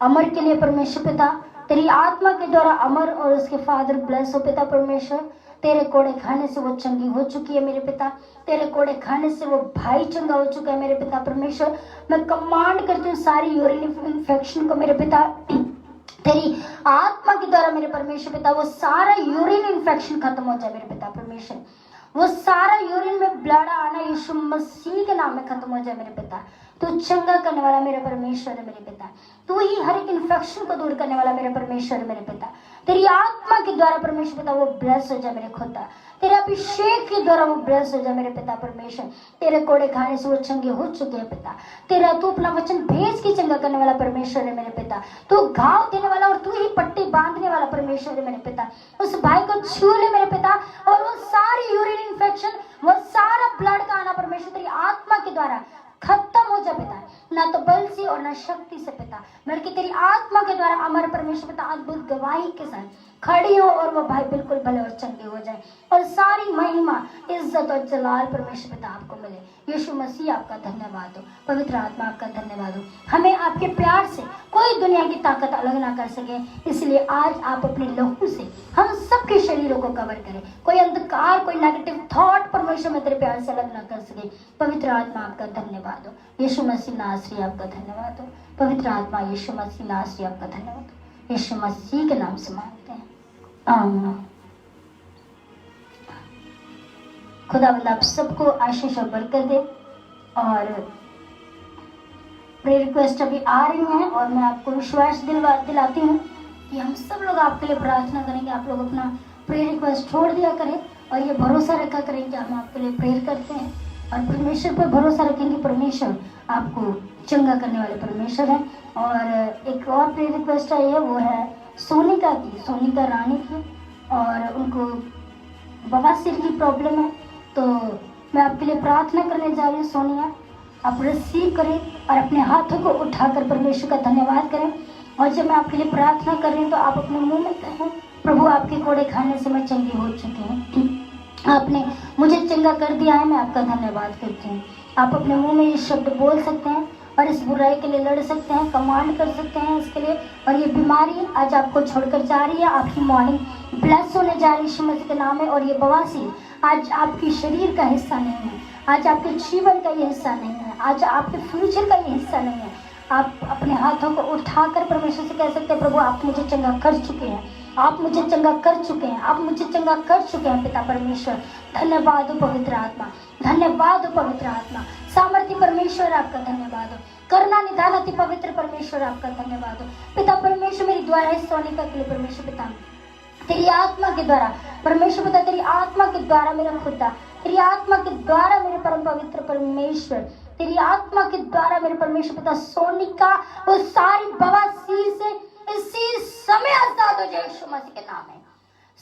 अमर के लिए परमेश्वर पिता, तेरी आत्मा के द्वारा अमर और उसके फादर ब्लेस हो पिता परमेश्वर। तेरे कोड़े खाने से वो चंगी हो चुकी है मेरे पिता, तेरे कोड़े खाने से वो भाई चंगा हो चुका है मेरे पिता परमेश्वर। मैं कमांड करती हूँ सारी यूरिन इन्फेक्शन को मेरे पिता तेरी आत्मा के द्वारा मेरे परमेश्वर पिता, वो सारा यूरिन इन्फेक्शन खत्म हो जाए मेरे पिता परमेश्वर। वो सारा यूरिन में ब्लड आना यीशु मसीह के नाम में खत्म हो जाए मेरे पिता। तू चंगा करने वाला मेरे परमेश्वर है मेरे पिता, तू ही हर एक इन्फेक्शन को दूर करने वाला मेरे परमेश्वर है मेरे पिता। तेरी आत्मा के द्वारा परमेश्वर पिता वो ब्लेस हो जाए मेरे खुदा, तेरे अभिषेक के द्वारा वो ब्लेस हो जाए मेरे पिता परमेश्वर। तेरे कोड़े खाने से वो चंगे हो चुके हैं पिता, तेरा तू अपना वचन भेज के चंगा करने वाला परमेश्वर है मेरे पिता। तू घाव देने वाला और तू ही पट्टी बांधने वाला परमेश्वर है मेरे पिता। उस भाई को छू ले मेरे पिता और वो सारी यूरिन इन्फेक्शन, वो सारा ब्लड का आना परमेश्वर तेरी आत्मा के द्वारा खत्म हो जाए पिता, ना तो बल से और ना शक्ति से पिता, बल्कि तेरी आत्मा के द्वारा अमर परमेश्वर पिता अद्भुत गवाही के साथ खड़ी हो और वो भाई बिल्कुल भले और चंगे हो जाए और सारी महिमा, इज्जत और जलाल परमेश्वर पिता आपको मिले। यीशु मसीह आपका धन्यवाद हो, पवित्र आत्मा आपका धन्यवाद हो। हमें आपके प्यार से कोई दुनिया की ताकत अलग ना कर सके, इसलिए आज आप अपने लहू से हम सबके शरीरों को कवर करें। कोई अंधकार, कोई नेगेटिव थॉट परमेश्वर में तेरे प्यार से अलग ना कर सके। पवित्र आत्मा आपका धन्यवाद हो, यीशु मसीह नासरी आपका धन्यवाद हो। पवित्र आत्मा यीशु मसीह नासरी आपका धन्यवाद हो। यीशु मसीह के नाम से मांगते हैं, आमीन। खुदावंद आप सबको आशीष और बरकत दे। और प्रेयर रिक्वेस्ट अभी आ रही हैं और मैं आपको विश्वास दिलाती हूँ कि हम सब लोग आपके लिए प्रार्थना करेंगे। आप लोग अपना प्रेयर रिक्वेस्ट छोड़ दिया करें और ये भरोसा रखा करें कि हम आपके लिए प्रेयर करते हैं और परमेश्वर पर भरोसा रखेंगे। परमेश्वर आपको चंगा करने वाले परमेश्वर है। और एक और प्रेयर रिक्वेस्ट आई है, वो है सोनिका की, सोनिका रानी की, और उनको बवासीर की प्रॉब्लम है। तो मैं आपके लिए प्रार्थना करने जा रही हूँ। सोनिया, आप रिसीव करें और अपने हाथों को उठाकर परमेश्वर का धन्यवाद करें। और जब मैं आपके लिए प्रार्थना कर रही हूँ तो आप अपने मुंह में कहें, प्रभु आपके कोड़े खाने से मैं चंगी हो चुकी हूँ, आपने मुझे चंगा कर दिया है, मैं आपका धन्यवाद करती हूँ। आप अपने मुंह में ये शब्द बोल सकते हैं और इस बुराई के लिए लड़ सकते हैं, कमांड कर सकते हैं इसके लिए। और ये बीमारी आज आपको छोड़कर जा रही है, आपकी मॉर्निंग ब्लेस होने जा रही है यीशु मसीह के नाम में। और ये बवासीर आज आपके शरीर का हिस्सा नहीं है, आज आपके जीवन का ये हिस्सा नहीं है, आज आपके फ्यूचर का ये हिस्सा नहीं है। आप अपने हाथों को उठाकर परमेश्वर से कह सकते हैं, प्रभु आप मुझे चंगा कर चुके हैं, आप मुझे चंगा कर चुके हैं, आप मुझे चंगा कर चुके हैं पिता परमेश्वर। धन्यवाद हो पवित्र आत्मा, धन्यवाद हो पवित्र आत्मा। सामर्थ्य परमेश्वर आपका धन्यवाद हो, करना निदान अति पवित्र परमेश्वर आपका धन्यवाद हो। पिता परमेश्वर मेरी द्वारा है सोनिका के लिए परमेश्वर पिता, तेरी आत्मा के द्वारा परमेश्वर पिता, तेरी आत्मा के द्वारा मेरा खुदा, तेरी आत्मा के द्वारा मेरे परम पवित्र परमेश्वर, तेरी आत्मा के द्वारा मेरे परमेश्वर पिता सोनिका वो सारी बवासीर से इसी समय आजाद हो जाए यीशु मसीह के नाम में।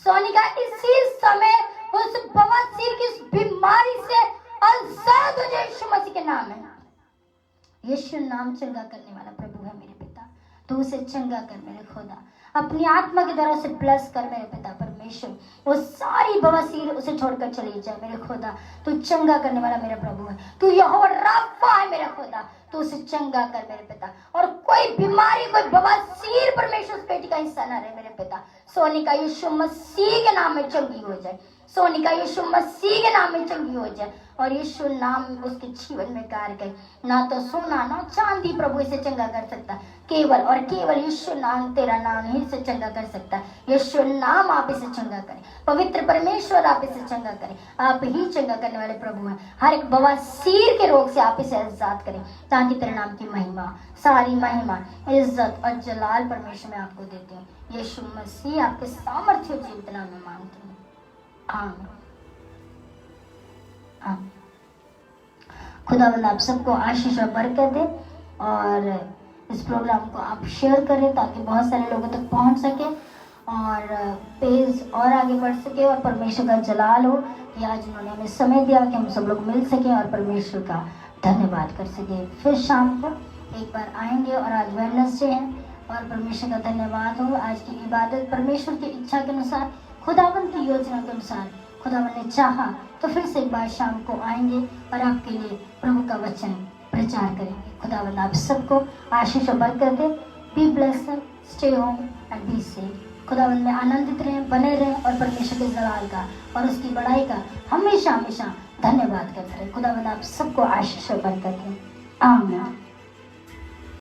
सोनिका इसी समय उस बवासीर की उस बीमारी से आजाद हो जाए यीशु मसीह के नाम में। यीशु नाम चंगा करने वाला प्रभु है मेरे पिता। तू उसे चंगा कर मेरे खुदा, अपनी आत्मा के द्वारा उसे प्लस कर मेरे पिता परमेश्वर। वो सारी बवासीर उसे छोड़कर चली जाए मेरे खुदा। तू चंगा करने वाला मेरा प्रभु है। तू यहोवा राफा है मेरा खुदा। तू उसे चंगा कर मेरे पिता। और कोई बीमारी, कोई बवासीर परमेश्वर उस बेटी का हिस्सा ना रहे मेरे पिता। सोनी का यीशु मसीह के नाम में चंगी हो जाए। सोनी का यीशु मसीह के नाम में चंगी हो जाए। और यीशु नाम उसके जीवन में कार्य करे। ना तो सोना ना चांदी प्रभु इसे चंगा कर सकता, केवल और केवल यीशु नाम, तेरा नाम ही इसे चंगा कर सकता है। यीशु नाम आप इसे चंगा करें। पवित्र परमेश्वर आप इसे चंगा करें। आप ही चंगा करने वाले प्रभु हैं। हर एक बवासीर के रोग से आप इसे आजाद करें, ताकि तेरे नाम की महिमा, सारी महिमा, इज्जत और जलाल परमेश्वर में आपको देते हैं। यीशु मसीह आपके सामर्थ्य जीवित नाम में मांगते हैं, आमीन। खुदावंद आप सबको आशीष और बरकत दे। और इस प्रोग्राम को आप शेयर करें ताकि बहुत सारे लोगों तक पहुंच सके और पेज और आगे बढ़ सके और परमेश्वर का जलाल हो कि आज उन्होंने हमें समय दिया कि हम सब लोग मिल सकें और परमेश्वर का धन्यवाद कर सके। फिर शाम को एक बार आएंगे और आज वेडनेसडे है और परमेश्वर का धन्यवाद हो। आज की इबादत परमेश्वर की इच्छा के अनुसार, खुदावंद की योजना के अनुसार खुदावंद ने चाहा तो फिर से एक बार शाम को आएंगे और आपके लिए प्रभु का वचन प्रचार करेंगे। खुदावंद आप सबको आशीष और बरकत दे। Be blessed, stay home and be safe. खुदावंद में आनंदित रहें, बने रहें और परमेश्वर के जलाल का और उसकी बड़ाई का हमेशा हमेशा धन्यवाद करते रहें। खुदावंद आप सबको आशीष और बरकत दे, आमीन।